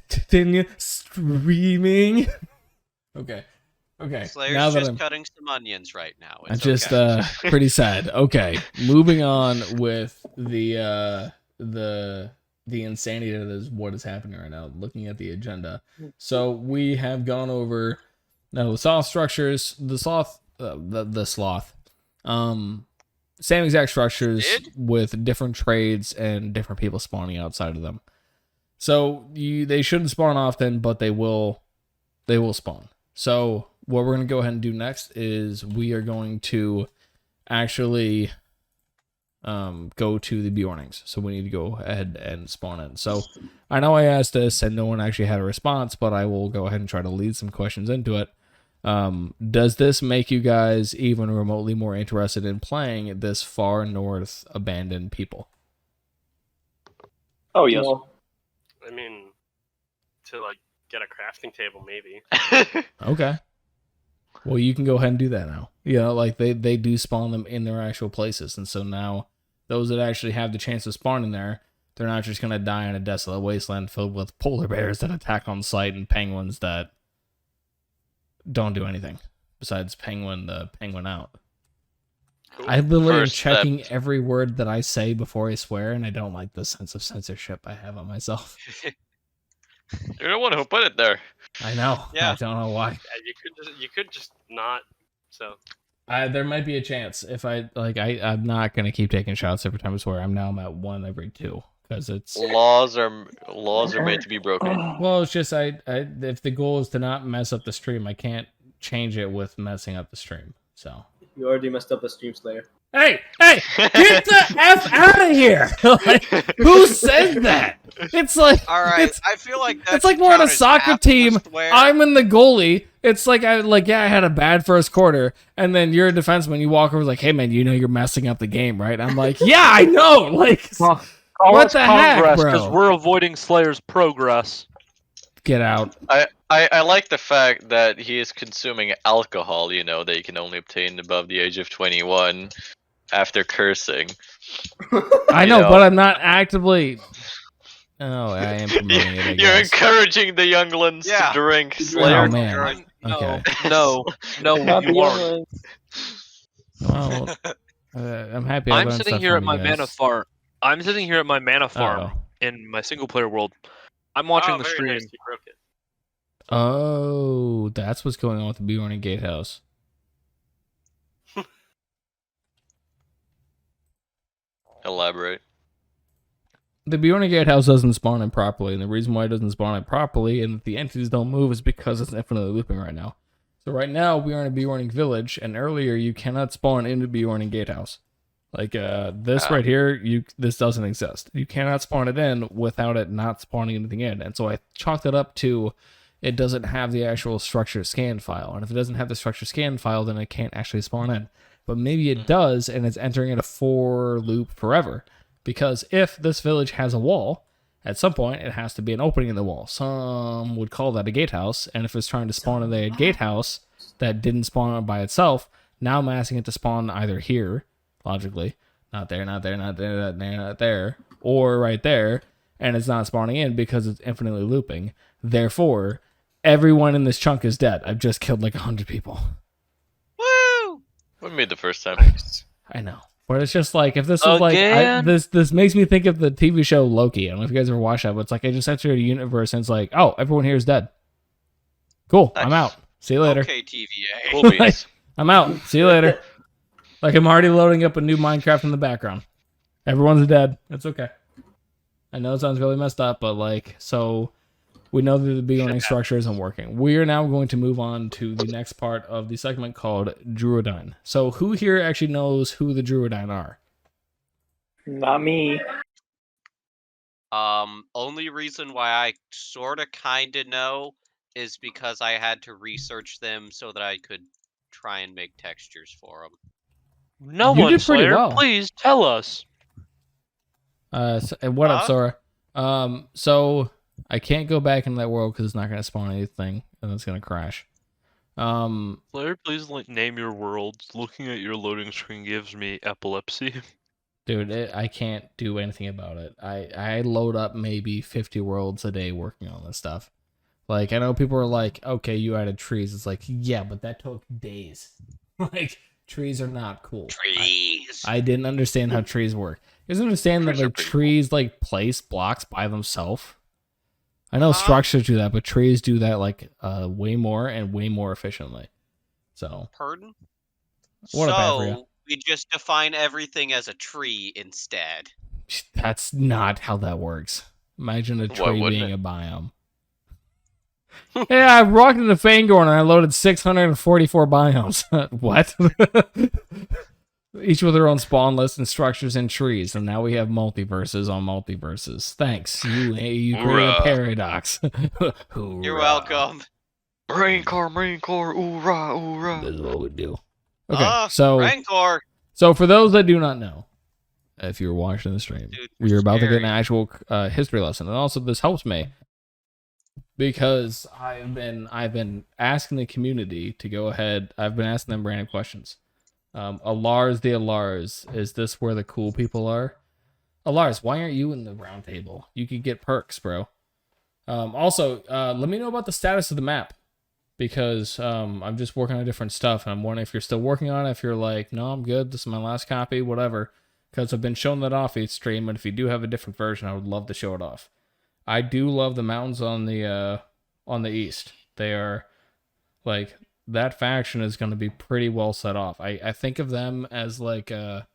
Continue screaming. Okay. Slayer's Now that just I'm cutting some onions right now. I'm It's just okay. pretty sad. Okay, moving on with the insanity that is what is happening right now. Looking at the agenda, so we have gone over the sloth structures, the sloth, same exact structures with different trades and different people spawning outside of them. So they shouldn't spawn often, but they will spawn. So what we're going to go ahead and do next is we are going to actually go to the Beornings. So we need to go ahead and spawn in. So I know I asked this and no one actually had a response, but I will go ahead and try to lead some questions into it. Does this make you guys even remotely more interested in playing this far north abandoned people? Oh, yes. Well, I mean, to like get a crafting table, maybe. Okay. Well, you can go ahead and do that now. You know, like they do spawn them in their actual places, and so now those that actually have the chance of spawning there, they're not just gonna die in a desolate wasteland filled with polar bears that attack on sight and penguins that don't do anything besides penguin out. Cool. I literally am First checking every word that I say before I swear, and I don't like the sense of censorship I have on myself. You're the one who put it there. I know. Yeah. I don't know why. Yeah, you could just not. So There might be a chance if I'm not gonna keep taking shots every time I swear. I'm at 1 every 2 because it's Laws are made to be broken. well, it's just if the goal is to not mess up the stream, I can't change it with messing up the stream. So You already messed up the stream, Slayer. hey, get the F out of here! Like, who said that? It's like All right, I feel like it's like we're on a soccer team. I'm in the goalie. It's like I had a bad first quarter, and then you're a defenseman. You walk over like, hey man, you know you're messing up the game, right? I'm like, yeah, I know. Like, what the heck, Because bro? we're avoiding Slayer's progress. Get out. I like the fact that he is consuming alcohol, you know, that you can only obtain above the age of 21 after cursing. I You know, know. but I'm not actively. Oh, I am promoting it. I You're guess. encouraging the younglings Yeah. to drink, Slayer. Oh man. Okay. No, Not the you aren't. younglings. Well, I'm happy. I I'm learned sitting stuff here at from my you mana guys. farm. I'm sitting here at my mana farm Uh-oh. in my single player world. I'm watching the very stream. nice, you broke it. Oh, that's what's going on with the Beorning Gatehouse. Elaborate. The Beorning Gatehouse doesn't spawn in properly, and the reason why it doesn't spawn in properly and the entities don't move is because it's infinitely looping right now. So right now we are in a Beorning village, and earlier you cannot spawn into Beorning Gatehouse. Like this right here, this doesn't exist. You cannot spawn it in without it not spawning anything in. And so I chalked it up to it doesn't have the actual structure scan file. And if it doesn't have the structure scan file, then it can't actually spawn in. But maybe it does, and it's entering in a for loop forever. Because if this village has a wall, at some point it has to be an opening in the wall. Some would call that a gatehouse. And if it's trying to spawn in a gatehouse that didn't spawn by itself, now I'm asking it to spawn either here, logically, not there, or right there, and it's not spawning in because it's infinitely looping. Therefore, everyone in this chunk is dead. I've just killed like 100 people. Woo! What made the first time? I know, but it's just like if this was like this makes me think of the TV show Loki. I don't know if you guys ever watched that, but it's like I just entered a universe and it's like, oh, everyone here is dead. Cool, I'm out. See you later. Okay, TVA. Cool beans. I'm out. See you later. Like, I'm already loading up a new Minecraft in the background. Everyone's dead. It's okay. I know it sounds really messed up, but, like, so we know that the Beorning structure isn't working. We are now going to move on to the next part of the segment called Juradine. So, who here actually knows who the Juradine are? Not me. Only reason why I sorta kinda know is because I had to research them so that I could try and make textures for them. No You one, did pretty Slayer. well. Please tell us. What up, Sora? So I can't go back into that world because it's not gonna spawn anything, and it's gonna crash. Player, please name your world. Looking at your loading screen gives me epilepsy. Dude, I can't do anything about it. I load up maybe 50 worlds a day working on this stuff. Like, I know people are like, okay, you added trees. It's like, yeah, but that took days. Like, trees are not cool. Trees. I didn't understand how trees work. You guys understand that, Trees are like, pretty trees, like, place blocks by themselves? I know structures do that, but trees do that, like, way more and way more efficiently. So. Pardon? What up, Avria? So we just define everything as a tree instead. That's not how that works. Imagine a tree being a biome. Yeah, I walked into Fangorn and I loaded 644 biomes. What? Each with their own spawn list and structures and trees, and now we have multiverses on multiverses. Thanks. You created a paradox. You're welcome. Marine Corps, oorah, oorah. This is what we do. Okay, so Rancor. So for those that do not know, if you're watching the stream, Dude, we're about to get an scary. actual history lesson, and also this helps me because I've been asking the community to go ahead. I've been asking them random questions. Alars the Alars, is this where the cool people are? Alars, why aren't you in the round table? You could get perks, bro. Also, let me know about the status of the map. Because I'm just working on different stuff, and I'm wondering if you're still working on it, if you're like, no, I'm good, this is my last copy, whatever. Because I've been showing that off each stream, and if you do have a different version, I would love to show it off. I do love the mountains on the east. They are, like, that faction is going to be pretty well set off. I think of them as like, I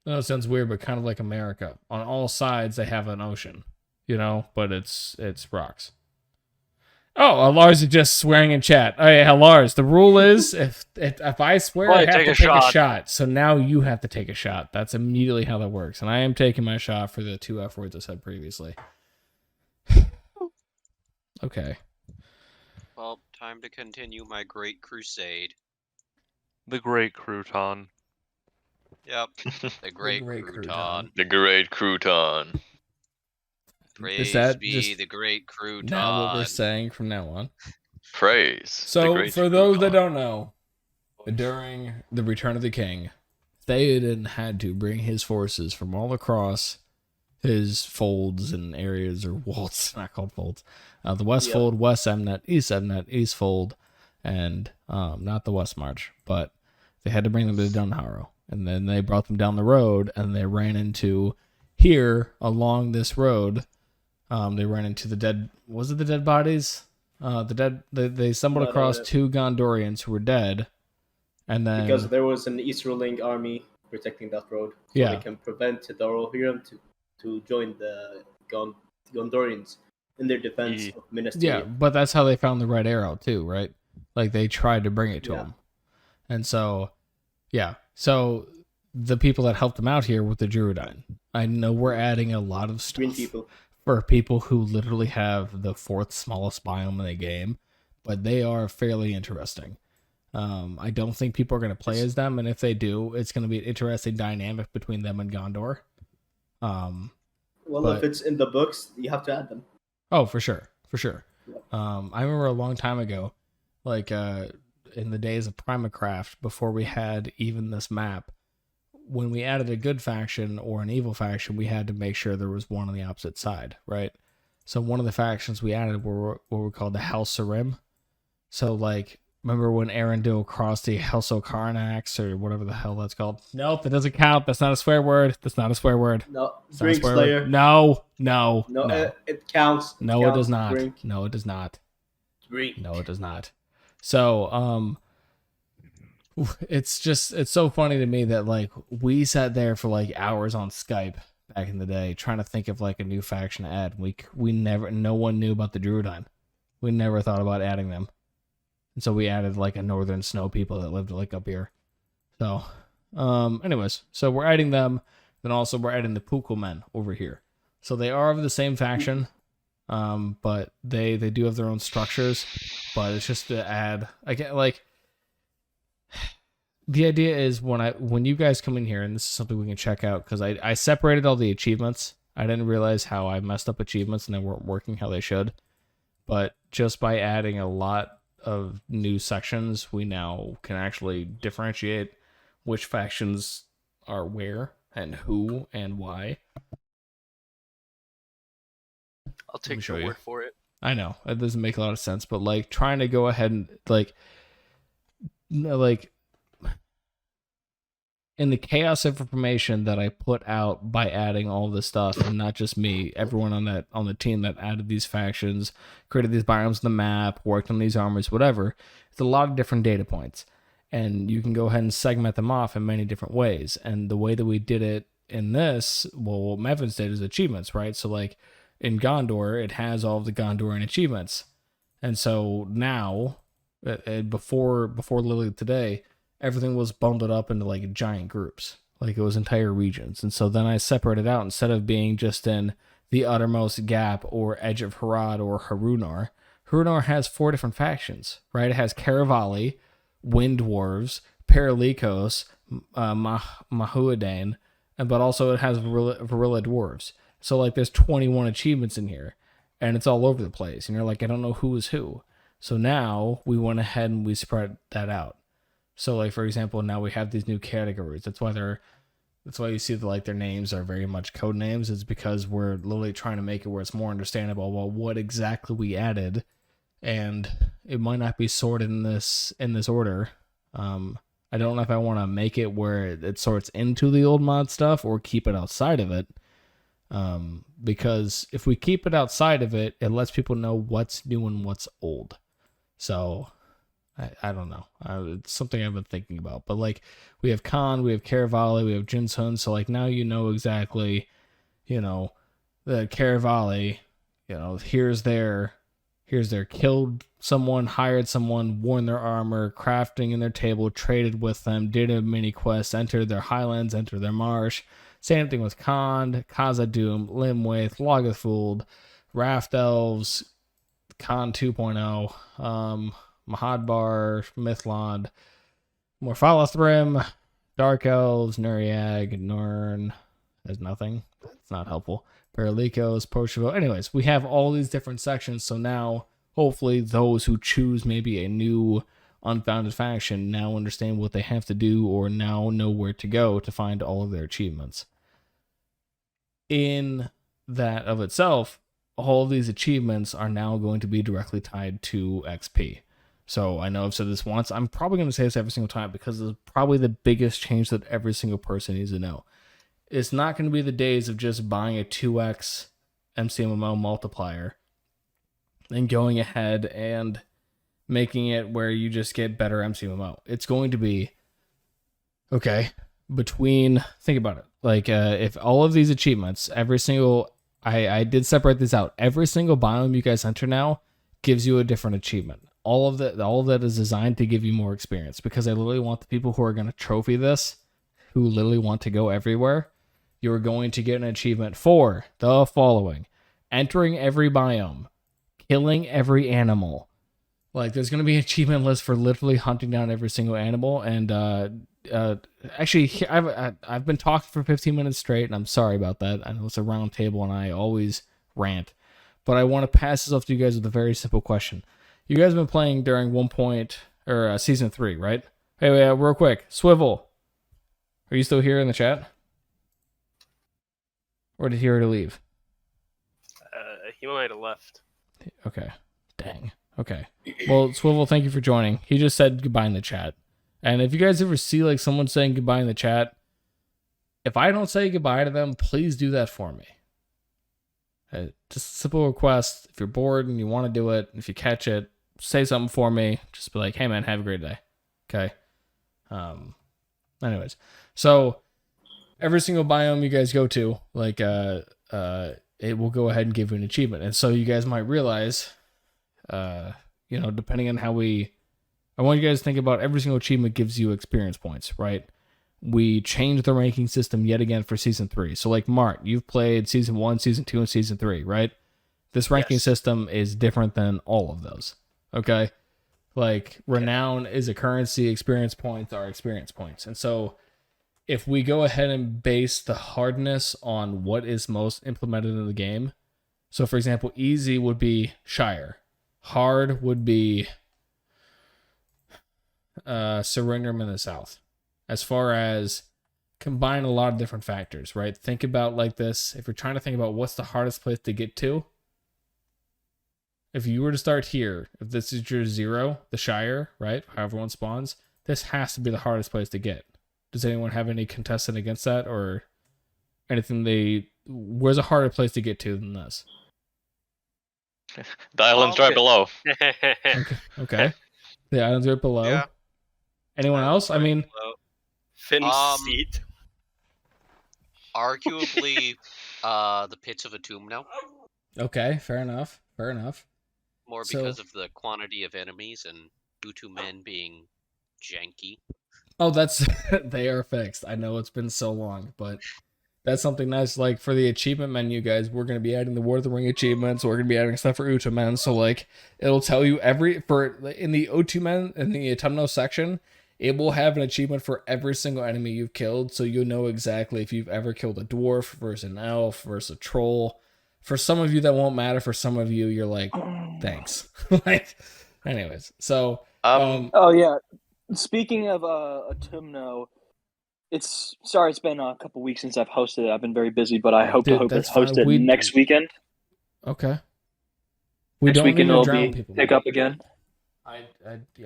know it sounds weird, but kind of like America. On all sides, they have an ocean, you know, but it's rocks. Oh, Lars is just swearing in chat. Oh yeah, Lars. The rule is if I swear, I have to take a shot. So now you have to take a shot. That's immediately how that works. And I am taking my shot for the 2 F words I said previously. Okay. Well, time to continue my great crusade. The Great Crouton. Yep. The great crouton. The Great Crouton. Praise that be just the great crouton. Now what we're saying from now on. Praise. So for those that don't know, during the Return of the King, Theoden had to bring his forces from all across his folds and areas, or walls, not called folds. The West Fold, West Emnet, East Fold, and not the West March, but they had to bring them to Dunharrow. And then they brought them down the road, and they ran into here along this road. They ran into the dead. Was it the dead bodies? They stumbled across 2 Gondorians who were dead, and then because there was an East ruling army protecting that road, so they can prevent the Rohirrim to join the Gondorians in their defense of Minas Tirith. Yeah, but that's how they found the Red Arrow too, right? Like they tried to bring it to them, and so so the people that helped them out here with the Juradine. I know we're adding a lot of stuff. Green people. For people who literally have the 4th smallest biome in the game, but they are fairly interesting. I don't think people are going to play as them, and if they do, it's going to be an interesting dynamic between them and Gondor. If it's in the books, you have to add them. Oh, for sure. Yeah. I remember a long time ago, like in the days of Primacraft, before we had even this map, when we added a good faction or an evil faction, we had to make sure there was one on the opposite side, right? So one of the factions we added were what we called the House of Rim. So, like, remember when Arendelle crossed the House of Karnax or whatever the hell that's called? Nope, that doesn't count. That's not a swear word. No, Drink Slayer. Slayer. No. It counts. No, it does not. Drink. No, it does not. Drink. No, it does not. So, it's so funny to me that like we sat there for like hours on Skype back in the day trying to think of like a new faction to add. No one knew about the Juradine. We never thought about adding them. And so we added like a northern snow people that lived like up here. So, anyways, so we're adding them. Then also we're adding the Pukelmen over here. So they are of the same faction, but they do have their own structures. But it's just to add, again, like, the idea is when you guys come in here, and this is something we can check out, because I separated all the achievements. I didn't realize how I messed up achievements and they weren't working how they should. But just by adding a lot of new sections, we now can actually differentiate which factions are where and who and why. I'll take your word for it. I know it doesn't make a lot of sense, but like trying to go ahead and like in the chaos of information that I put out by adding all this stuff, and not just me, everyone on the team that added these factions, created these biomes on the map, worked on these armors, whatever. It's a lot of different data points, and you can go ahead and segment them off in many different ways. And the way that we did it in this, well, what Mevins did is achievements, right? So like in Gondor, it has all of the Gondorian achievements, and so now, before literally today, everything was bundled up into like giant groups, like it was entire regions. And so then I separated out, instead of being just in the uttermost gap or edge of Harad or Harunar. Harunar has 4 different factions, right? It has Caravali, Wind Dwarves, Paralikos, Mahuadane, but also it has Varilla Dwarves. So like there's 21 achievements in here, and it's all over the place. And you're like, I don't know who is who. So now we went ahead and we spread that out. So, like, for example, now we have these new categories. That's why you see that, like, their names are very much code names. It's because we're literally trying to make it where it's more understandable about what exactly we added, and it might not be sorted in this order. I don't know if I want to make it where it sorts into the old mod stuff or keep it outside of it. Because if we keep it outside of it, it lets people know what's new and what's old. So I don't know. It's something I've been thinking about. But like, we have Khan, we have Caravali, we have Jinsun. So like now you know exactly, the Caravali, here's their killed someone, hired someone, worn their armor, crafting in their table, traded with them, did a mini quest, entered their highlands, entered their marsh. Same thing with Khan, Khazad-dûm, Limwaith, Lagathuld, Raft Elves, Khan 2.0, Mahadbar, Mithlond, Morphalathrim, Dark Elves, Nuriag, Norn. There's nothing. That's not helpful. Paralikos, Poshivo. Anyways, we have all these different sections, so now hopefully those who choose maybe a new unfounded faction now understand what they have to do, or now know where to go to find all of their achievements. In that of itself, all of these achievements are now going to be directly tied to XP. So I know I've said this once. I'm probably going to say this every single time because it's probably the biggest change that every single person needs to know. It's not going to be the days of just buying a 2x MCMMO multiplier and going ahead and making it where you just get better MCMMO. It's going to be, okay, think about it. Like, if all of these achievements, every single, I did separate this out. Every single biome you guys enter now gives you a different achievement. All of that is designed to give you more experience, because I literally want the people who are going to trophy this, who literally want to go everywhere, you're going to get an achievement for the following: entering every biome, killing every animal. Like, there's going to be an achievement list for literally hunting down every single animal. And actually, I've been talking for 15 minutes straight, and I'm sorry about that. I know it's a round table, and I always rant. But I want to pass this off to you guys with a very simple question. You guys have been playing during season 3, right? Hey, real quick, Swivel, are you still here in the chat? Or did he already leave? He might have left. Okay. Dang. Okay. Well, Swivel, thank you for joining. He just said goodbye in the chat. And if you guys ever see like someone saying goodbye in the chat, if I don't say goodbye to them, please do that for me. Just a simple request. If you're bored and you want to do it, if you catch it, say something for me. Just be like, hey man, have a great day. Okay. Anyways, so every single biome you guys go to, like, it will go ahead and give you an achievement. And so you guys might realize, depending on how I want you guys to think about every single achievement gives you experience points, right? We changed the ranking system yet again for season 3. So like Mart, you've played season 1, season 2, and season 3, right? This ranking system is different than all of those. Okay? Like, renown is a currency, experience points are experience points. And so if we go ahead and base the hardness on what is most implemented in the game, so for example, easy would be Shire. Hard would be Surrendrum in the South. As far as combine a lot of different factors, right? Think about like this. If you're trying to think about what's the hardest place to get to, if you were to start here, if this is your 0, the Shire, right? However one spawns, this has to be the hardest place to get. Does anyone have any contestant against that or anything where's a harder place to get to than this? The island's right below. Okay. The island's right below. Yeah. Anyone else? I mean, Finn's seat. Arguably, the pits of a tomb now. Okay, fair enough. More because of the quantity of enemies and men being janky. Oh, they are fixed. I know it's been so long, but that's something nice. Like for the achievement menu, guys, we're going to be adding the War of the Ring achievements. We're going to be adding stuff for men. So like, it'll tell you in the men in the Autumno section, it will have an achievement for every single enemy you've killed. So you'll know exactly if you've ever killed a dwarf versus an elf versus a troll. For some of you, that won't matter. For some of you, you're like, thanks. Like, anyways. So, oh yeah. Speaking of Autumno, it's been a couple weeks since I've hosted it. I've been very busy, but I hope to host it next weekend. Okay. Next weekend it'll be pick up again. I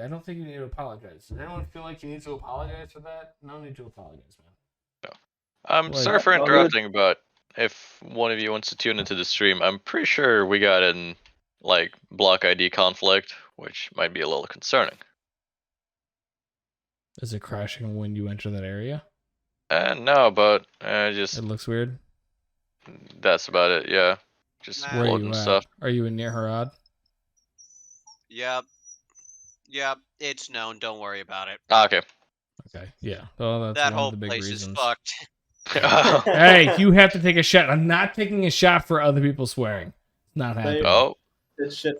don't think you need to apologize. Does anyone feel like you need to apologize for that? No need to apologize, man. No. Sorry for interrupting, but if one of you wants to tune into the stream, I'm pretty sure we got an block ID conflict, which might be a little concerning. Is it crashing when you enter that area? No, but just it looks weird. That's about it. Yeah, just loading stuff. Are you in near Harad? Yep, it's known. Don't worry about it. Okay. Yeah. Well, that's that one whole of the big place reasons. is fucked. Hey, you have to take a shot. I'm not taking a shot for other people swearing. It's not happening. Oh. This shit.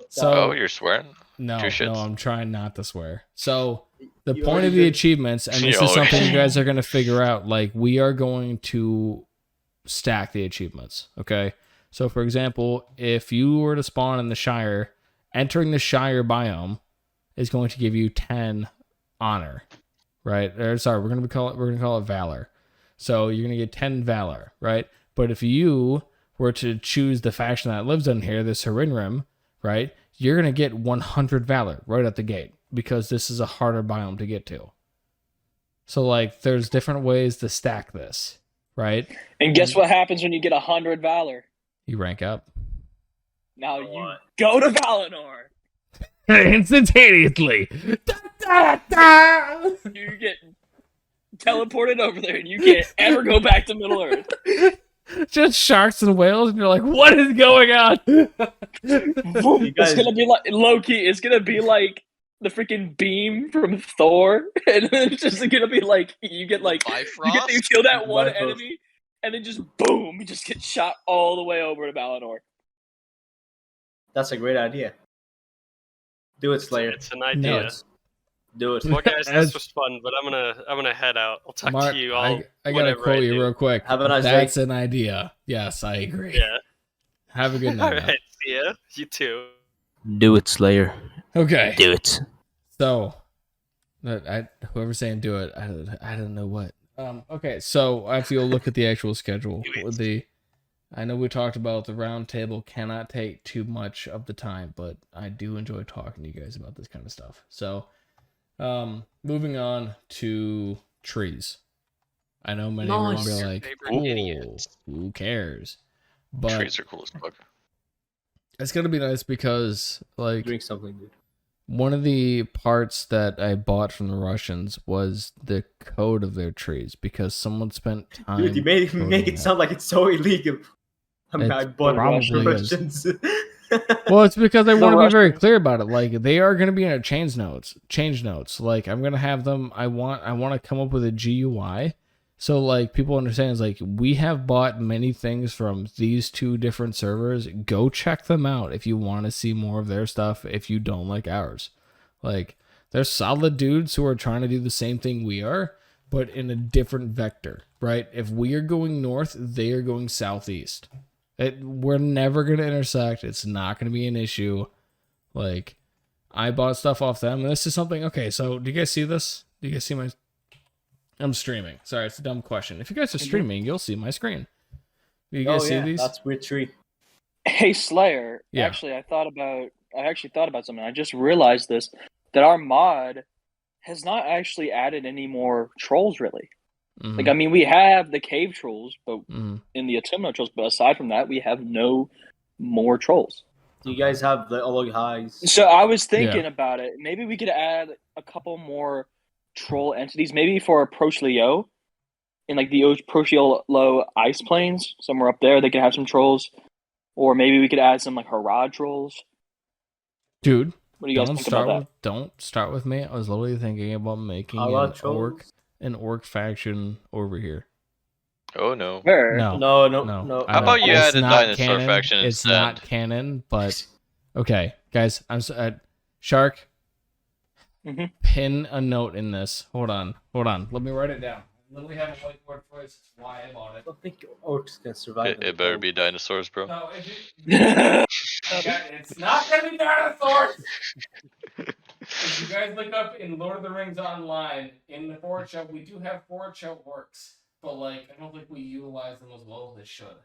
So, you're swearing? No, I'm trying not to swear. So the point of the achievements, and this is something you guys are going to figure out, like we are going to stack the achievements, okay? So for example, if you were to spawn in the Shire, entering the Shire biome is going to give you 10 honor, right? We're going to call it valor. So you're going to get 10 valor, right? But if you were to choose the faction that lives in here, the Surrendrum, right? You're going to get 100 valor right at the gate because this is a harder biome to get to. So like there's different ways to stack this, right? And guess what happens when you get 100 valor? You rank up. Now you go to Valinor. Instantaneously. You get teleported over there and you can't ever go back to Middle Earth. Just sharks and whales, and you're like, what is going on? It's gonna be like low key. It's gonna be like the freaking beam from Thor, and then it's just gonna be like you get you kill that one enemy, and then just boom, you just get shot all the way over to Valinor. That's a great idea. Do it, Slayer. It's an idea. No, do it. Well, guys, this was fun, but I'm gonna head out. I'll talk Mark, to you all. I gotta quote you real quick. Have a nice day. That's an idea. Yes, I agree. Yeah. Have a good night. All right. See ya. You too. Do it, Slayer. Okay. Do it. So, whoever's saying do it, I don't know what. Okay, so I have to go look at the actual schedule. I know we talked about the round table cannot take too much of the time, but I do enjoy talking to you guys about this kind of stuff. So, moving on to trees. I know many of you will be like, "Cool, who cares?" But trees are cool as fuck. It's gonna be nice because, like, drink something, dude. One of the parts that I bought from the Russians was the code of their trees because someone spent time. Dude, you make it sound like it's so illegal. I mean, I bought it from the Russians. Well, it's because I want to be very clear about it. Like, they are going to be in our change notes. Like, I'm going to have them. I want to come up with a GUI. So, like, people understand is like, we have bought many things from these two different servers. Go check them out if you want to see more of their stuff. If you don't like ours, Like, there's solid dudes who are trying to do the same thing we are, but in a different vector, right? If we are going north, they are going southeast. We're never going to intersect. It's not going to be an issue. Like, I bought stuff off them, and this is something... Okay, so do you guys see this? Do you guys see my... I'm streaming. Sorry, it's a dumb question. If you guys are streaming, you'll see my screen. Do you guys see these? That's weird tree. Hey, Slayer. Yeah. Actually, I actually thought about something. I just realized this, that our mod has not actually added any more trolls, really. Mhm. Like, I mean, we have the cave trolls, but Mhm. in the Autumno trolls, but aside from that, we have no more trolls. Do you guys have the Olog Highs? So I was thinking about it. Maybe we could add a couple more troll entities, maybe for Approach Leo, in like the Approach Leo ice plains, somewhere up there. They could have some trolls, or maybe we could add some like Harad trolls. Dude, what do you guys think about that? Don't start with me. I was literally thinking about making an orc faction over here. Oh no. Where? No. How about you add a dinosaur canon. faction It's instead? not canon, but okay, guys. Shark. Pin a note in this. Hold on. Let me write it down. I literally have a whiteboard for it. That's why I bought it. I don't think orcs can survive. It better be dinosaurs, bro. No, it's not gonna be dinosaurs. If you guys look up in Lord of the Rings Online, in the forest show, we do have forest show orcs, but like I don't think we utilize them as well as they should.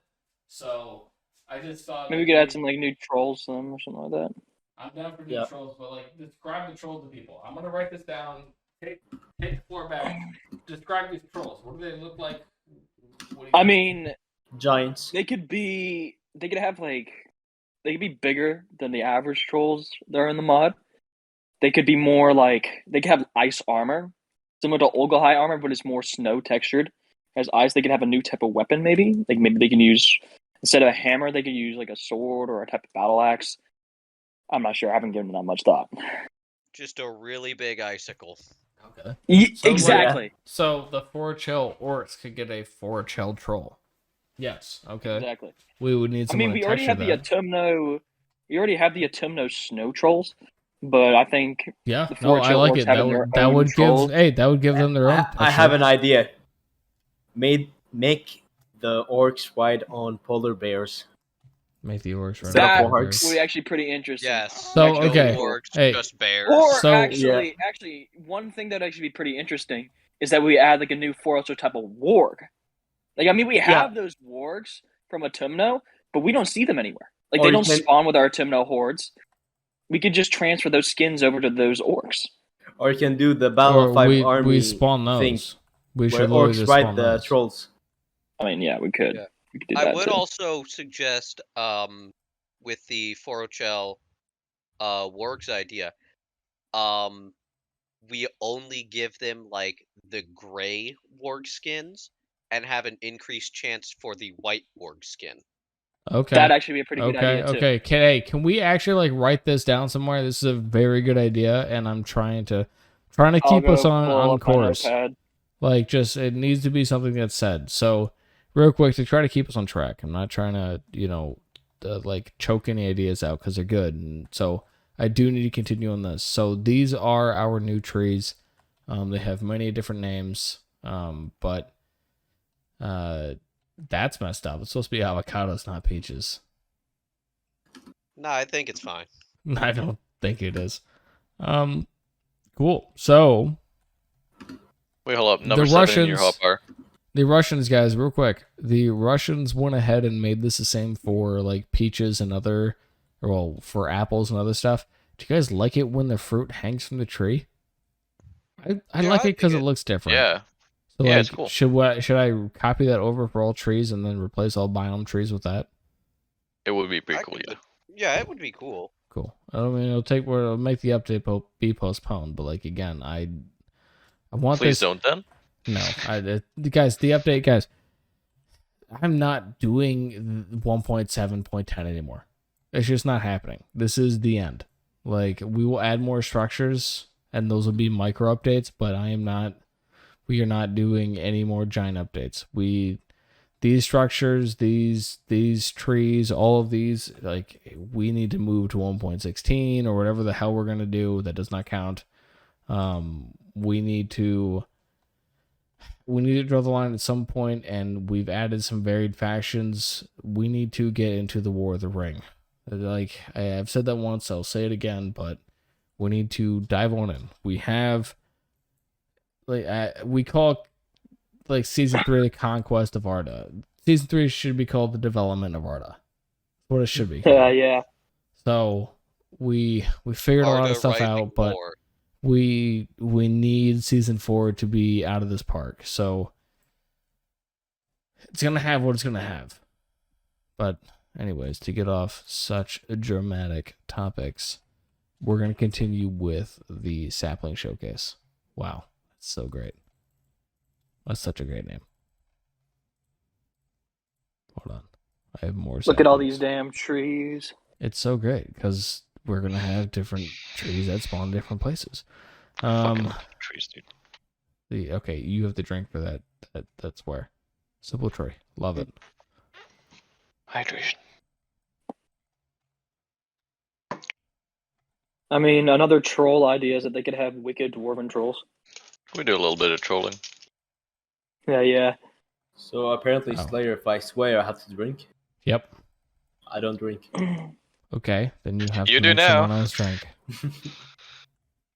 So I just thought Maybe we could add some like new trolls to them or something like that. I'm down for new trolls, but like describe the trolls to people. I'm gonna write this down. Take the floor back. Describe these trolls. What do they look like? I mean, giants. They could have like, they could be bigger than the average trolls that are in the mod. They could be more like, they could have ice armor, similar to Olgahai armor, but it's more snow textured. As ice, they could have a new type of weapon. Maybe they can use, instead of a hammer, they could use like a sword or a type of battle axe. I'm not sure. I haven't given it that much thought. Just a really big icicle. Okay. Exactly. So the 4-chill orcs could get a 4-chill troll. Yes. Okay. Exactly. We would need someone we to already texture have that. the Autumno. We already have the Autumno snow trolls, but I think Yeah. the No, I Forchill like orcs it. having their own trolls. That would give them their own. I have an idea. Make the orcs ride on polar bears. Make the orcs ride That on polar bears. would be actually pretty interesting. Yes. So, Actually, okay. orcs, Hey. just bears. Or actually, one thing that would actually be pretty interesting is that we add like a new Forester type of warg. Like, I mean, we have those wargs from Autumno, but we don't see them anywhere. Like, Or they you don't can- spawn with our Autumno hordes. We could just transfer those skins over to those orcs. Or you can do the Battle of 5 army. We spawn those. thing, We where should literally orcs just ride spawn the those. trolls. I mean, yeah, we could. Yeah. We could do I that would too. also suggest, with the Forochel Warg's idea, we only give them like the gray warg skins and have an increased chance for the white warg skin. Okay. That'd actually be a pretty good idea too. Okay. Can we actually like write this down somewhere? This is a very good idea, and I'm trying to keep us on course. Like, just it needs to be something that's said. So, real quick, to try to keep us on track. I'm not trying to, like choke any ideas out because they're good. And so I do need to continue on this. So these are our new trees. They have many different names. But that's messed up. It's supposed to be avocados, not peaches. No, I think it's fine. I don't think it is. Cool. So Wait, hold up. Number 7 in your hotbar. The Russians, guys, real quick. The Russians went ahead and made this the same for like peaches and for apples and other stuff. Do you guys like it when the fruit hangs from the tree? I like it because it looks different. Yeah. So, yeah, it's cool. Should I copy that over for all trees and then replace all biome trees with that? It would be pretty cool, yeah. Yeah, it would be cool. Cool. I mean, it'll make the update be postponed, but like again, I want Please this. don't then. No, guys, the update, guys. I'm not doing 1.7.10 anymore. It's just not happening. This is the end. Like, we will add more structures, and those will be micro updates. But we are not doing any more giant updates. The these structures, these trees, all of these, like, we need to move to 1.16 or whatever the hell we're gonna do. That does not count. We need to draw the line at some point, and we've added some varied factions. We need to get into the War of the Ring. Like, I've said that once, I'll say it again, but we need to dive on in. We have, like, we call, like, Season 3 the Conquest of Arda. Season 3 should be called the Development of Arda. That's what it should be called. Yeah. So, we figured a lot of stuff out, but we need Season 4 to be out of this park. So, it's going to have what it's going to have. But, anyways, to get off such dramatic topics, we're going to continue with the Sapling Showcase. Wow, that's so great. That's such a great name. Hold on. I have more. Look at all these damn trees. It's so great because we're going to have different trees that spawn in different places. Trees, dude. Okay, you have the drink for that. That's where. Simple Troy. Love it. Hydration. I mean, another troll idea is that they could have wicked dwarven trolls. We do a little bit of trolling. Yeah. So apparently, Slayer, if I swear, I have to drink. Yep. I don't drink. Okay, then you have You to do make now. someone else drink.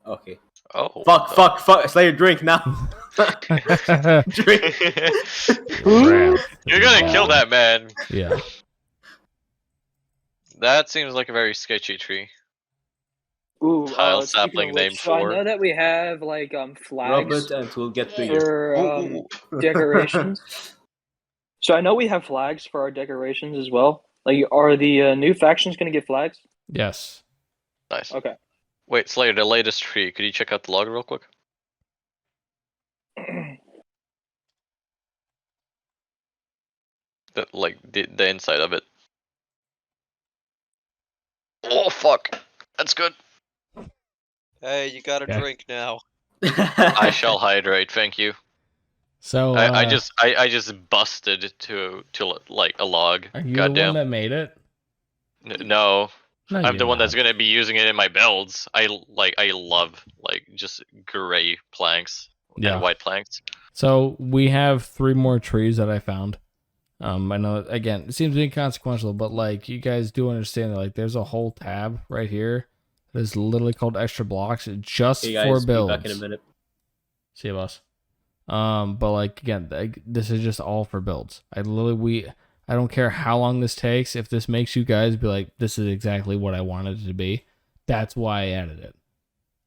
Okay. Oh. Fuck. Slayer, drink now. Drink. You're gonna kill that man. Yeah. That seems like a very sketchy tree. Ooh, Tile speaking of sapling which, named so I for. know that we have like Rub flags it and it will get bigger. for decorations. So I know we have flags for our decorations as well. Like, are the new factions going to get flags? Yes. Nice. Okay. Wait, Slayer, the latest tree. Could you check out the log real quick? The inside of it. Oh fuck! That's good. Hey, you got a Yeah. drink now. I shall hydrate. Thank you. So I just busted to like a log. are you the Goddamn. one that made it? No, No, I'm you're the one not. that's gonna be using it in my builds. I love just gray planks and white planks. So we have 3 more trees that I found. I know, again, it seems inconsequential, but like, you guys do understand that, like, there's a whole tab right here that is literally called extra blocks just Hey for guys, be builds. back in a minute. See you, boss. But like, again, this is just all for builds. I don't care how long this takes. If this makes you guys be like, this is exactly what I wanted it to be, that's why I added it.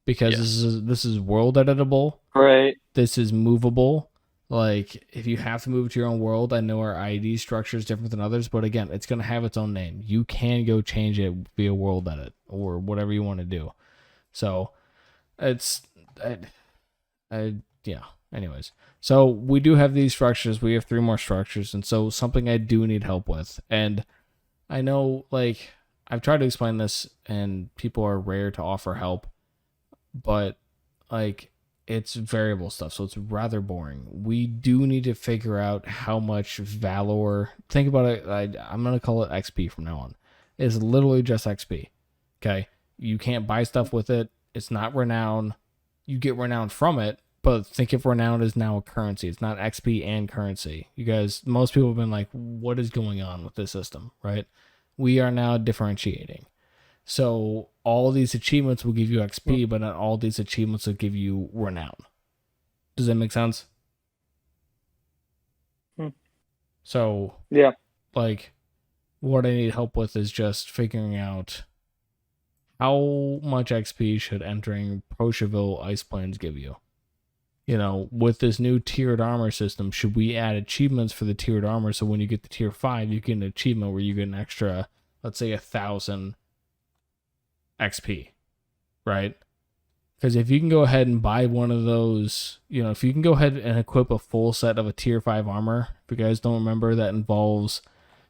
Because this is world editable. Right. This is movable. Like, if you have to move to your own world, I know our ID structure is different than others, but again, it's going to have its own name. You can go change it via world edit or whatever you want to do. So, yeah. Anyways, so we do have these structures. We have 3 more structures, and so something I do need help with. And I know, like, I've tried to explain this, and people are rare to offer help, but like, it's variable stuff, so it's rather boring. We do need to figure out how much Valor. Think about it. I'm gonna call it XP from now on. It's literally just XP. Okay, you can't buy stuff with it. It's not renown. You get renown from it, but think of renown as now a currency. It's not XP and currency. You guys, most people have been like, "What is going on with this system?" Right? We are now differentiating. So all these achievements will give you XP, but not all these achievements will give you renown. Does that make sense? So yeah, like, what I need help with is just figuring out how much XP should entering Procheville Ice Plains give you. You know, with this new tiered armor system, should we add achievements for the tiered armor so when you get to tier 5, you get an achievement where you get an extra, let's say, 1,000 XP, right? Because if you can go ahead and buy one of those, you know, if you can go ahead and equip a full set of a tier 5 armor, if you guys don't remember, that involves,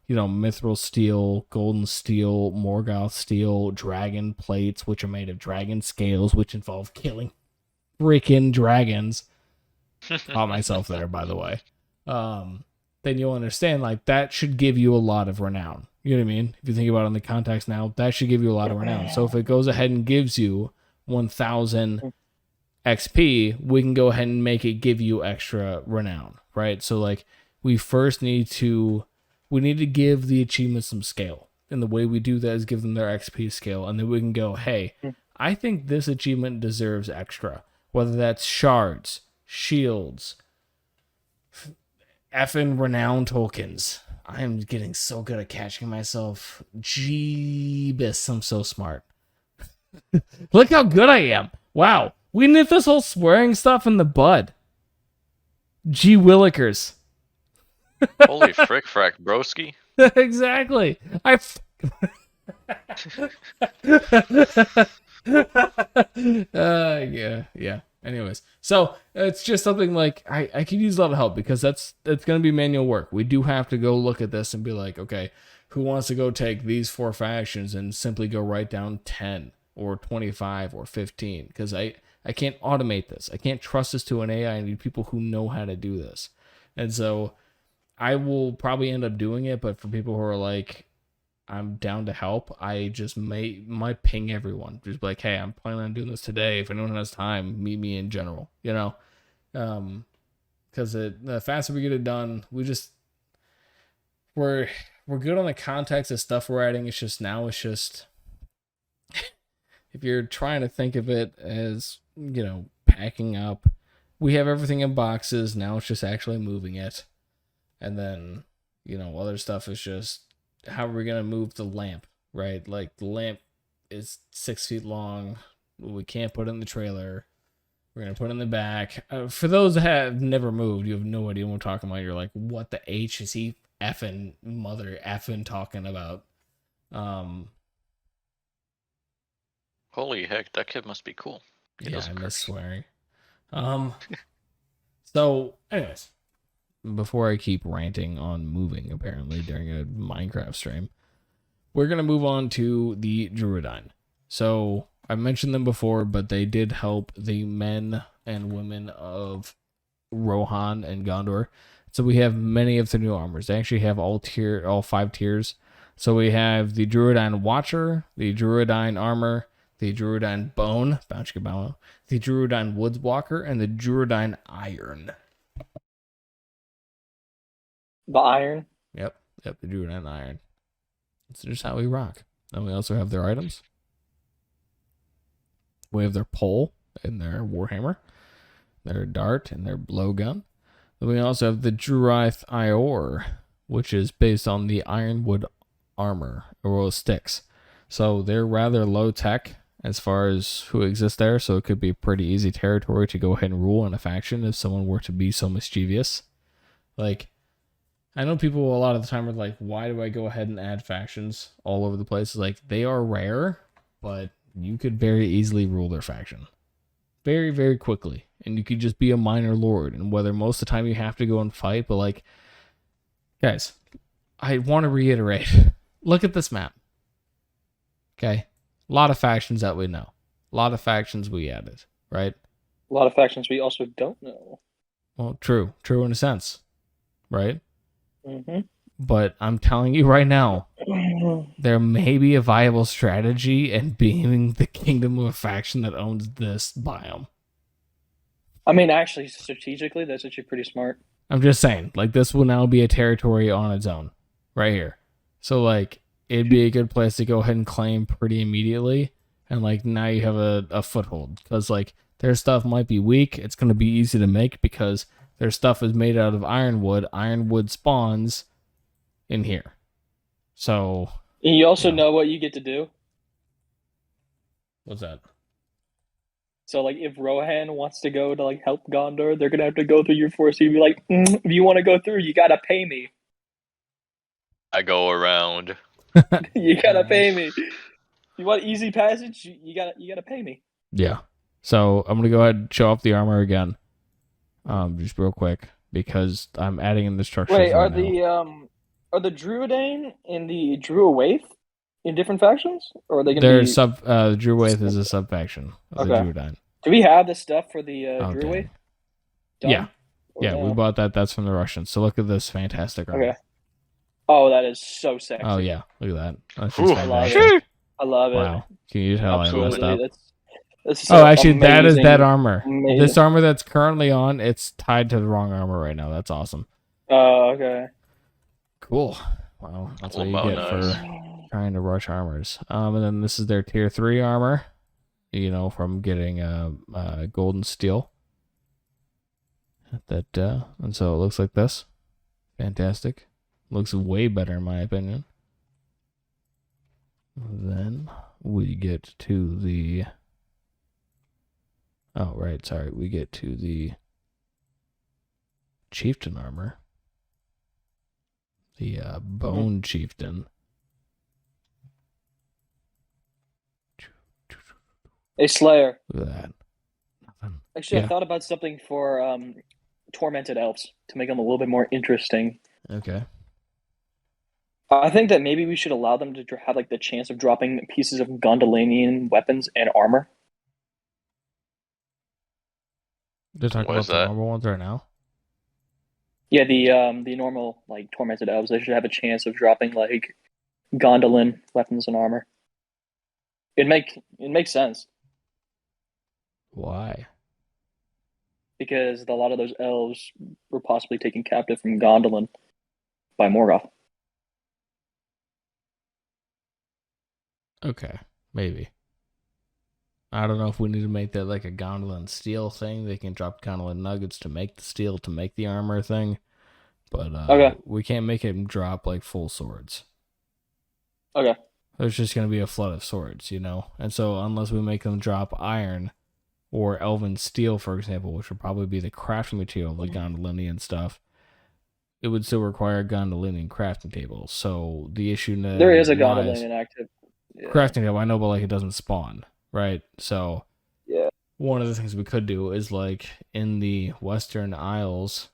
you know, mithril steel, golden steel, Morgoth steel, dragon plates, which are made of dragon scales, which involve killing freaking dragons. Caught myself there, by the way. then you'll understand, like, that should give you a lot of renown. You know what I mean? If you think about it in the context now, that should give you a lot of renown. So if it goes ahead and gives you 1,000 XP, we can go ahead and make it give you extra renown, right? So, like, we first need to give the achievements some scale. And the way we do that is give them their XP scale. And then we can go, hey, I think this achievement deserves extra. Whether that's shards, shields, effing renown tokens. I am getting so good at catching myself. Jeebus, I'm so smart. Look how good I am. Wow. We nipped this whole swearing stuff in the bud. Gee willikers. Holy frick frack, broski. Exactly. Yeah. Anyways, so it's just something like I could use a lot of help because it's going to be manual work. We do have to go look at this and be like, okay, who wants to go take these 4 factions and simply go write down 10 or 25 or 15? Because I can't automate this. I can't trust this to an AI. I need people who know how to do this. And so I will probably end up doing it, but for people who are like, I'm down to help, I just might ping everyone. Just be like, hey, I'm planning on doing this today. If anyone has time, meet me in general, you know? Because the faster we get it done, we're good on the context of stuff we're adding. It's just if you're trying to think of it as, you know, packing up, we have everything in boxes. Now it's just actually moving it. And then, you know, other stuff is just, how are we going to move the lamp, right? Like, the lamp is 6 feet long. We can't put it in the trailer. We're going to put it in the back. For those that have never moved, you have no idea what we're talking about. You're like, what the H is he effing talking about? Holy heck, that kid must be cool. Yeah, I miss swearing. So, anyways, before I keep ranting on moving, apparently, during a Minecraft stream, we're going to move on to the Juradine. So, I mentioned them before, but they did help the men and women of Rohan and Gondor. So we have many of the new armors. They actually have all 5 tiers. So we have the Juradine Watcher, the Juradine Armor, the Juradine Bone, the Juradine Woodswalker, and the Juradine Iron. The Iron? Yep, the Juradine Iron. That's just how we rock. Then we also have their items. We have their pole and their warhammer, their dart, and their blowgun. Then we also have the Juraith Ior, which is based on the ironwood armor, or sticks. So they're rather low tech as far as who exists there, so it could be pretty easy territory to go ahead and rule in a faction if someone were to be so mischievous. Like, I know people a lot of the time are like, why do I go ahead and add factions all over the place? Like, they are rare, but you could very easily rule their faction. Very, very quickly. And you could just be a minor lord. And whether most of the time you have to go and fight, but like, guys, I want to reiterate. Look at this map. Okay? A lot of factions that we know. A lot of factions we added, right? A lot of factions we also don't know. Well, true. True in a sense. Right? Mm-hmm. But I'm telling you right now, there may be a viable strategy in being the kingdom of a faction that owns this biome. I mean, actually, strategically, that's actually pretty smart. I'm just saying, like, this will now be a territory on its own, right here. So, like, it'd be a good place to go ahead and claim pretty immediately, and, like, now you have a foothold. Because, like, their stuff might be weak, it's going to be easy to make because their stuff is made out of ironwood. Ironwood spawns in here. So... And you also know what you get to do? What's that? So, like, if Rohan wants to go to, like, help Gondor, they're going to have to go through your force. You'd be like, if you want to go through, you got to pay me. I go around. You got to pay me. You want easy passage? You got to pay me. Yeah. So, I'm going to go ahead and show off the armor again. Just real quick, because I'm adding in the structure. Wait, are the Juradine and the Druawaith in different factions? Or are they going to be... Druawaith is a sub-faction of the Juradine. Do we have the stuff for the Druawaith? Yeah. Yeah, we bought that. That's from the Russians. So look at this fantastic armor. Okay. Oh, that is so sexy. Oh yeah, look at that. That's Ooh, just I love fantastic. it. I love it. Wow. Can you tell I messed up? That's Oh, actually, that is that amazing. armor. Amazing. This armor that's currently on, it's tied to the wrong armor right now. That's awesome. Oh, okay. Cool. Wow, that's what you Oh, get nice. for trying to rush armors. And then this is their tier 3 armor. You know, from getting golden steel. And so it looks like this. Fantastic. Looks way better in my opinion. Then we get to the... Oh, right, sorry. We get to the chieftain armor. The bone chieftain. A Slayer. Look at that. Nothing. Actually, Yeah. I thought about something for tormented elves to make them a little bit more interesting. Okay. I think that maybe we should allow them to have like the chance of dropping pieces of Gondolinian weapons and armor. They're talking What about is the that? normal ones right now? Yeah, the normal like tormented elves, they should have a chance of dropping like Gondolin weapons and armor. It makes sense Why? because a lot of those elves were possibly taken captive from Gondolin by Morgoth. Okay, maybe. I don't know if we need to make that like a Gondolin steel thing. They can drop Gondolin nuggets to make the steel, to make the armor thing. But Okay. we can't make it drop like full swords. Okay. There's just going to be a flood of swords, you know? And so unless we make them drop iron or elven steel, for example, which would probably be the crafting material of the Gondolinian stuff, it would still require Gondolinian crafting tables. So the issue now There is a lies- Gondolin active. Yeah. crafting table, I know, but like it doesn't spawn, right? So Yeah. one of the things we could do is like in the Western Isles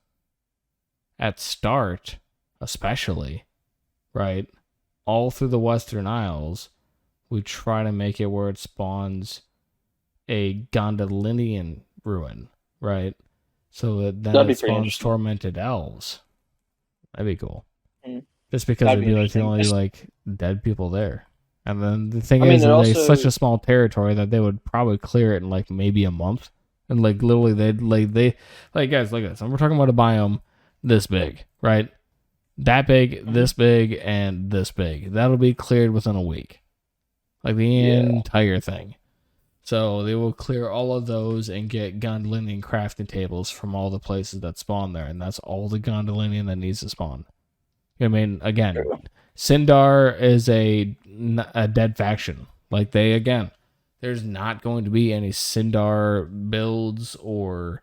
at start, especially, right? All through the Western Isles, we try to make it where it spawns a Gondolinian ruin, right? So that then That'd it be pretty spawns interesting. tormented elves. That'd be cool. Mm. Just because That'd it'd be be like the only interesting. like dead people there. And then the thing I mean, is, it that it's also- such a small territory that they would probably clear it in like maybe a month. And like literally they guys, look at this. And we're talking about a biome this big, right? That big, this big, and this big. That'll be cleared within a week. Like the entire thing. So they will clear all of those and get Gondolinian crafting tables from all the places that spawn there. And that's all the Gondolinian that needs to spawn. I mean, again, Sindar is a dead faction. Like there's not going to be any Sindar builds or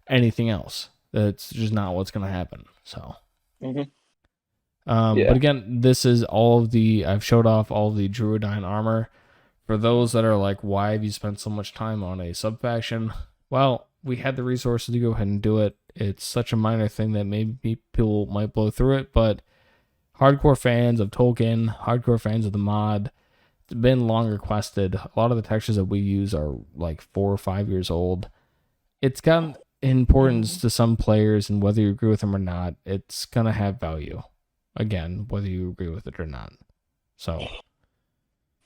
anything else. That's just not what's going to happen. So, but again, this is I've showed off all of the Juradine armor. For those that are like, why have you spent so much time on a sub-faction? Well, we had the resources to go ahead and do it. It's such a minor thing that maybe people might blow through it, but hardcore fans of Tolkien, hardcore fans of the mod, it's been long requested. A lot of the textures that we use are like 4 or 5 years old. It's got importance to some players, and whether you agree with them or not, it's going to have value. Again, whether you agree with it or not. So...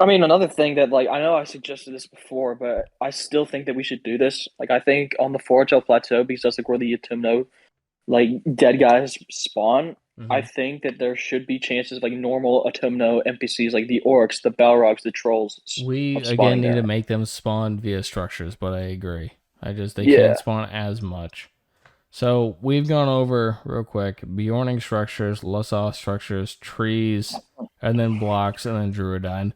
I mean, another thing that, like, I know I suggested this before, but I still think that we should do this. Like, I think on the Forgel Plateau, because that's like where the Utumno, like, dead guys spawn, I think that there should be chances of, like, normal Utumno NPCs, like the orcs, the Balrogs, the trolls. We, again, need to make them spawn via structures, but I agree. They can't spawn as much. So, we've gone over, real quick, Bjorning structures, Lussoth structures, trees, and then blocks, and then Juradine.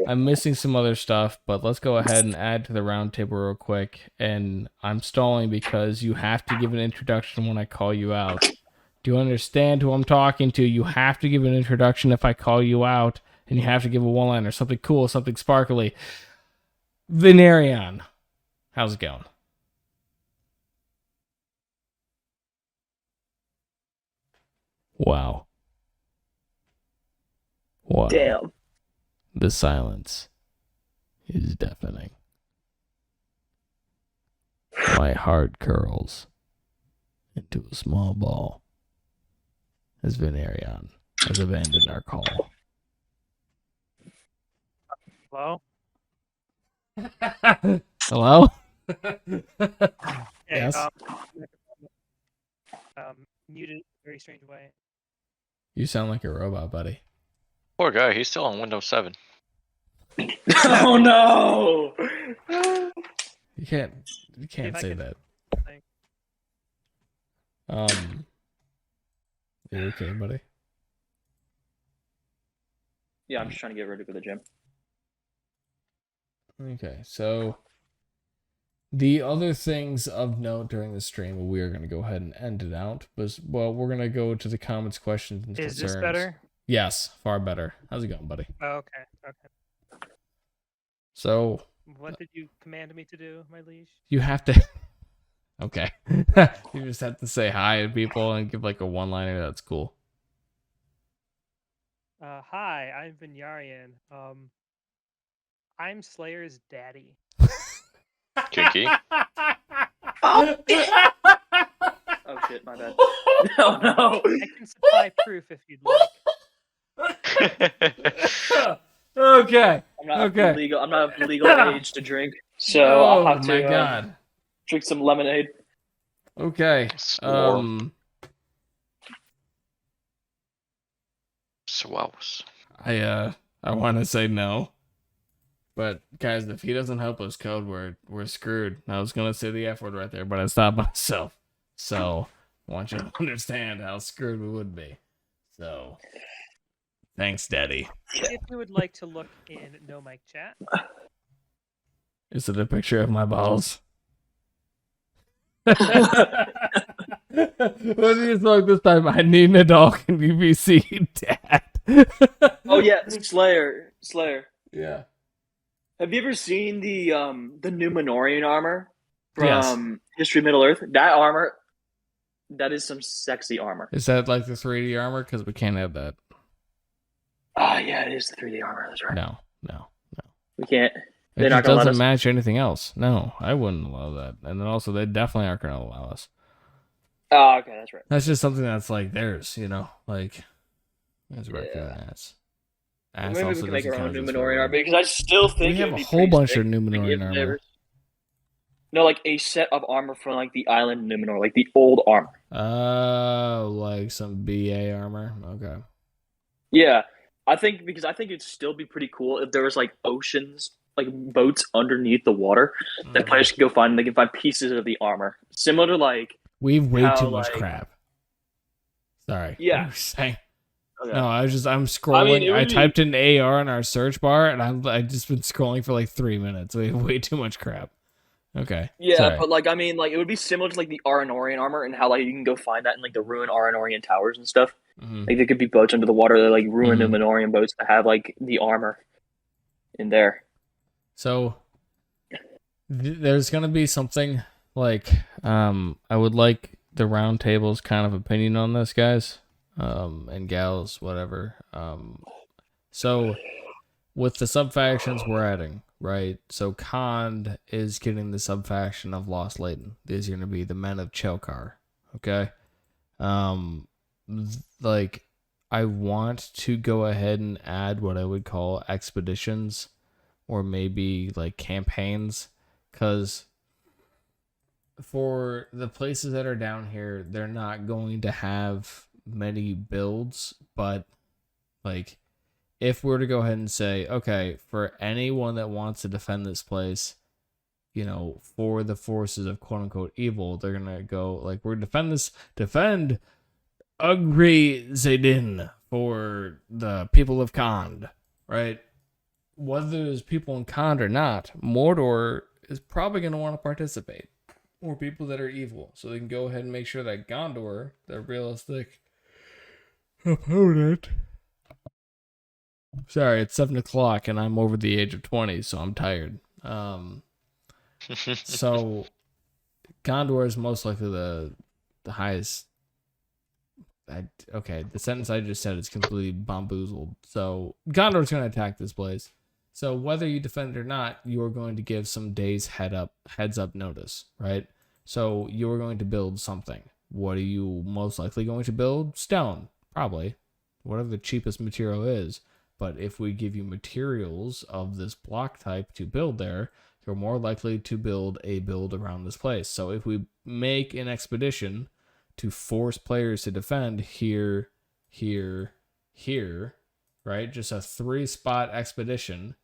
I'm missing some other stuff, but let's go ahead and add to the round table real quick. And I'm stalling because you have to give an introduction when I call you out. Do you understand who I'm talking to? You have to give an introduction if I call you out, and you have to give a one-liner, something cool, something sparkly. Venerion, how's it going? Wow. Damn. The silence is deafening. My heart curls into a small ball, as Venerion has abandoned our call. Hello? Hello? Hey, Yes? muted in a very strange way. You sound like a robot, buddy. Poor guy, he's still on Windows 7. Oh no! You can't say that. You okay, buddy? Yeah, I'm just trying to get ready for the gym. Okay, so the other things of note during the stream, we are going to go ahead and end it out. But, well, we're going to go to the comments, questions, and Is concerns. this better? Yes, far better. How's it going, buddy? Oh, okay. So... What did you command me to do, my liege? You have to... Okay. You just have to say hi to people and give like a one-liner. That's cool. Hi, I'm Vinyarian. I'm Slayer's daddy. Kinky. Oh shit, my bad. Oh no! I can supply proof if you'd like. Okay. I'm not of legal age to drink, so I'll have to God. Drink some lemonade. Okay. Swows. I want to say no, but guys, if he doesn't help us code, we're screwed. I was gonna say the F word right there, but I stopped myself. So I want you to understand how screwed we would be. So thanks, Daddy. If you would like to look in No Mic Chat. Is it a picture of my balls? What do you smoke this time? I need a dog and UBC, Dad. Oh yeah, Slayer. Yeah. Have you ever seen the Numenorian armor from History of Middle Earth? That armor, that is some sexy armor. Is that like the 3D armor? Because we can't have that. Ah, yeah, it is the 3D armor. That's right. No. We can't. It just doesn't match anything else. No, I wouldn't allow that. And then also, they definitely aren't going to allow us. Oh, okay, that's right. That's just something that's like theirs, you know? Like, that's regular ass. Maybe we can make our own Numenorian armor, because I still think we have a whole bunch of Numenorian armor. No, like a set of armor from like the island Numenor, like the old armor. Like some BA armor. Okay. Yeah, I think it'd still be pretty cool if there was like oceans, like boats underneath the water that players can go find. And they can find pieces of the armor, similar to like we've way too much crap. Sorry. Yeah. What were you saying? Okay. No, I'm scrolling. I typed in AR in our search bar, and I've just been scrolling for like 3 minutes. We have way too much crap. Okay. Yeah, sorry. but like it would be similar to like the Aranorian armor and how like you can go find that in like the ruined Aranorian towers and stuff. Mm-hmm. Like there could be boats under the water, they're like ruined Numenorian boats that have like the armor in there. So there's gonna be something like I would like the round table's kind of opinion on this, guys. And gals, whatever. So with the sub-factions we're adding, right? So Khand is getting the sub-faction of Lost Leyden. These are going to be the Men of Chelkar, okay? Like, I want to go ahead and add what I would call expeditions or maybe, like, campaigns, because for the places that are down here, they're not going to have many builds, but like if we're to go ahead and say, okay, for anyone that wants to defend this place, you know, for the forces of quote unquote evil, they're gonna go like, we're defend Ugri Zedin for the people of Khand, right? Whether there's people in Khand or not, Mordor is probably gonna want to participate. Or people that are evil, so they can go ahead and make sure that Gondor, the realistic opponent. Sorry, it's 7 o'clock and I'm over the age of 20, so I'm tired. So Gondor is most likely the highest. Okay, the sentence I just said is completely bamboozled. So Gondor's going to attack this place. So whether you defend it or not, you are going to give some days heads up notice, right? So you're going to build something. What are you most likely going to build? Stone, probably. Whatever the cheapest material is. But if we give you materials of this block type to build there, you're more likely to build a build around this place. So if we make an expedition to force players to defend here, here, here, right? Just a 3-spot expedition,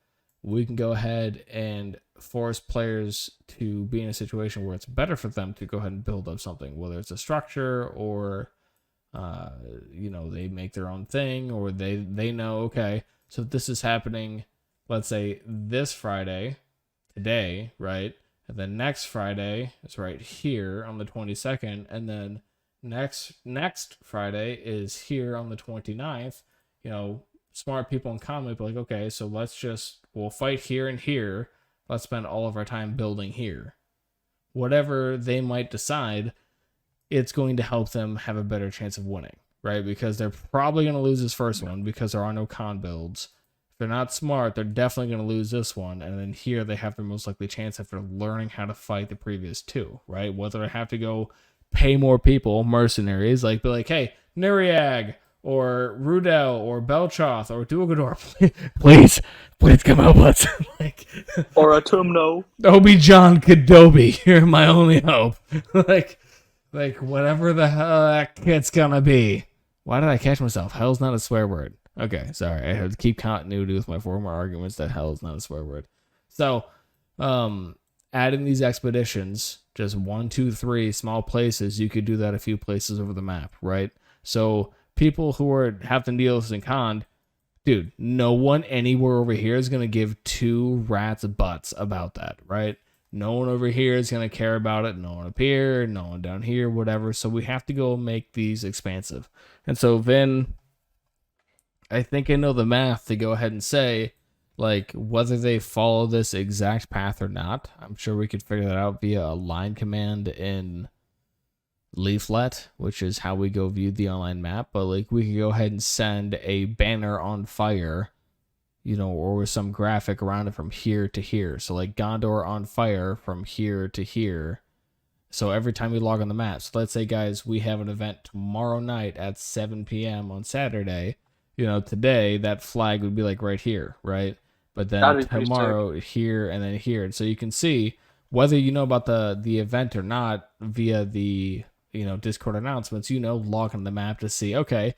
we can go ahead and force players to be in a situation where it's better for them to go ahead and build up something, whether it's a structure or, they make their own thing, or they know, okay, so this is happening, let's say this Friday, today, right? And then next Friday is right here on the 22nd, and then next Friday is here on the 29th. Smart people in common be like, okay, so we'll fight here and here. Let's spend all of our time building here. Whatever they might decide, it's going to help them have a better chance of winning, right? Because they're probably going to lose this first one because there are no con builds. If they're not smart, they're definitely going to lose this one. And then here they have the most likely chance after learning how to fight the previous two, right? Whether they have to go pay more people, mercenaries, be like, hey, Nuriag, or Rudel, or Belchoth, or Duogador, please come help us. Or Atumno. Obi-John Kadobi, you're my only hope. Whatever the hell that kid's gonna be. Why did I catch myself? Hell's not a swear word. Okay, sorry. I have to keep continuity with my former arguments that hell is not a swear word. So, adding these expeditions, just 1, 2, 3 small places, you could do that a few places over the map, right? So, people who have to deal with this in con, dude, no one anywhere over here is going to give 2 rats' butts about that, right? No one over here is going to care about it. No one up here, no one down here, whatever. So we have to go make these expansive. And so then I think I know the math to go ahead and say, whether they follow this exact path or not. I'm sure we could figure that out via a line command in Leaflet, which is how we go view the online map. But we could go ahead and send a banner on fire, or with some graphic around it from here to here. So Gondor on fire from here to here. So every time we log on the map, so let's say, guys, we have an event tomorrow night at 7 p.m. on Saturday. Today that flag would be right here, right? But then tomorrow here and then here. And so you can see whether you know about the event or not via the Discord announcements. Log on the map to see, okay,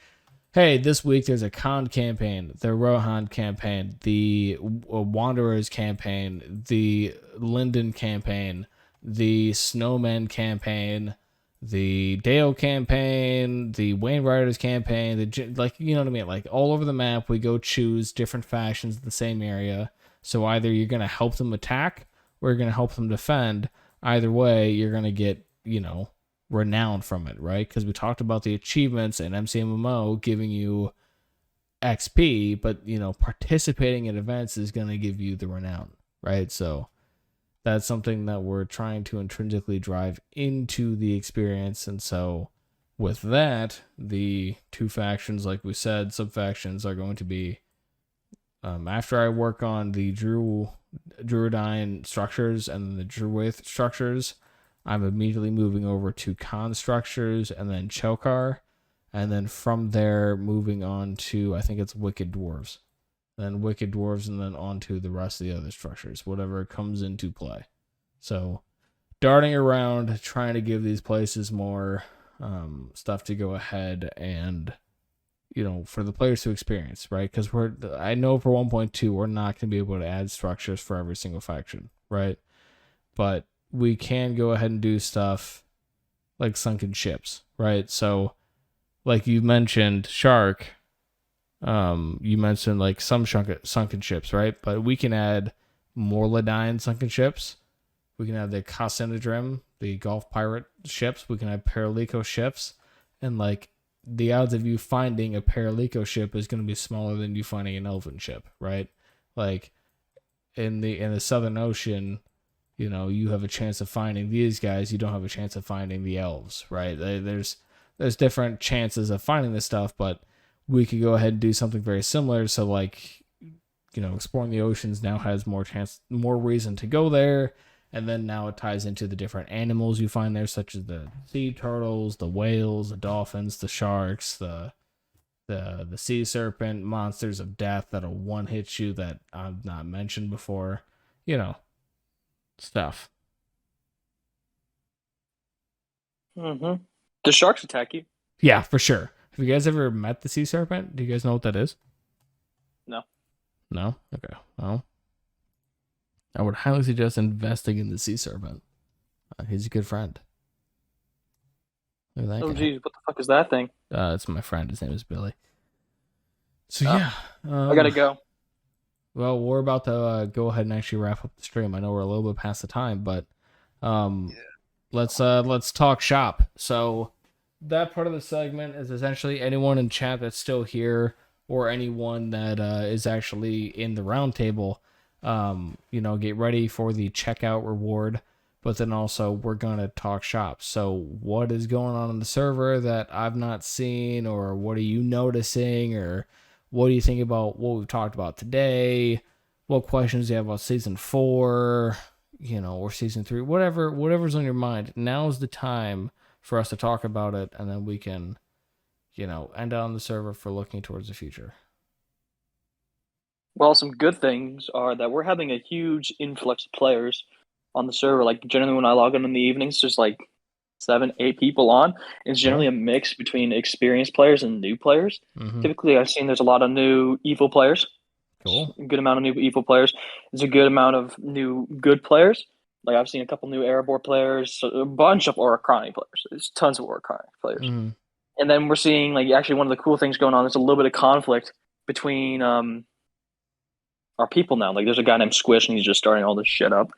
hey, this week there's a Khan campaign, the Rohan campaign, the Wanderers campaign, the Linden campaign, the Snowmen campaign, the Dale campaign, the Wayne Riders campaign, you know what I mean? All over the map, we go choose different factions in the same area. So either you're going to help them attack or you're going to help them defend. Either way, you're going to get, renown from it, right? Because we talked about the achievements and MCMMO giving you XP, but, participating in events is going to give you the renown, right? So that's something that we're trying to intrinsically drive into the experience. And so with that, the 2 factions, like we said, sub-factions are going to be, after I work on the Juradine structures and the Druid structures, I'm immediately moving over to Khan structures and then Chokar. And then from there, moving on to, I think it's Wicked Dwarves. Then Wicked Dwarves, and then on to the rest of the other structures, whatever comes into play. So, darting around, trying to give these places more stuff to go ahead and, for the players to experience, right? Because I know for 1.2, we're not going to be able to add structures for every single faction, right? But we can go ahead and do stuff like sunken ships, right? So, like you mentioned, Shark, you mentioned some sunken ships, right? But we can add more Ladine sunken ships. We can have the Cassinadrim, the Gulf Pirate ships. We can have Paralico ships. And the odds of you finding a Paralico ship is going to be smaller than you finding an Elven ship, right? In the Southern Ocean, you have a chance of finding these guys. You don't have a chance of finding the elves, right? There's different chances of finding this stuff, but we could go ahead and do something very similar. So exploring the oceans now has more reason to go there. And then now it ties into the different animals you find there, such as the sea turtles, the whales, the dolphins, the sharks, the sea serpent, monsters of death that'll one-hit you that I've not mentioned before. Stuff. Mm-hmm. The sharks attack you. Yeah, for sure. Have you guys ever met the sea serpent? Do you guys know what that is? No. No? Okay. Well, I would highly suggest investing in the sea serpent. He's a good friend. Look at that Oh, guy. geez, what the fuck is that thing? It's my friend. His name is Billy. So, yeah. I gotta go. Well, we're about to go ahead and actually wrap up the stream. I know we're a little bit past the time, but let's talk shop. So that part of the segment is essentially anyone in chat that's still here or anyone that is actually in the round table, get ready for the checkout reward. But then also we're going to talk shop. So what is going on in the server that I've not seen, or what are you noticing, or what do you think about what we've talked about today? What questions do you have about season 4, or season 3, whatever's on your mind. Now's the time for us to talk about it, and then we can, end on the server for looking towards the future. Well, some good things are that we're having a huge influx of players on the server. Like, generally when I log in the evenings, there's like 7-8 people on. It's generally a mix between experienced players and new players. Mm-hmm. Typically, I've seen there's a lot of new evil players. Cool. A good amount of new evil players. There's a good amount of new good players. Like, I've seen a couple new Erebor players, a bunch of Oricrani players. There's tons of Oricrani players. Mm-hmm. And then we're seeing, like, actually one of the cool things going on, there's a little bit of conflict between our people now. Like, there's a guy named Squish, and he's just starting all this shit up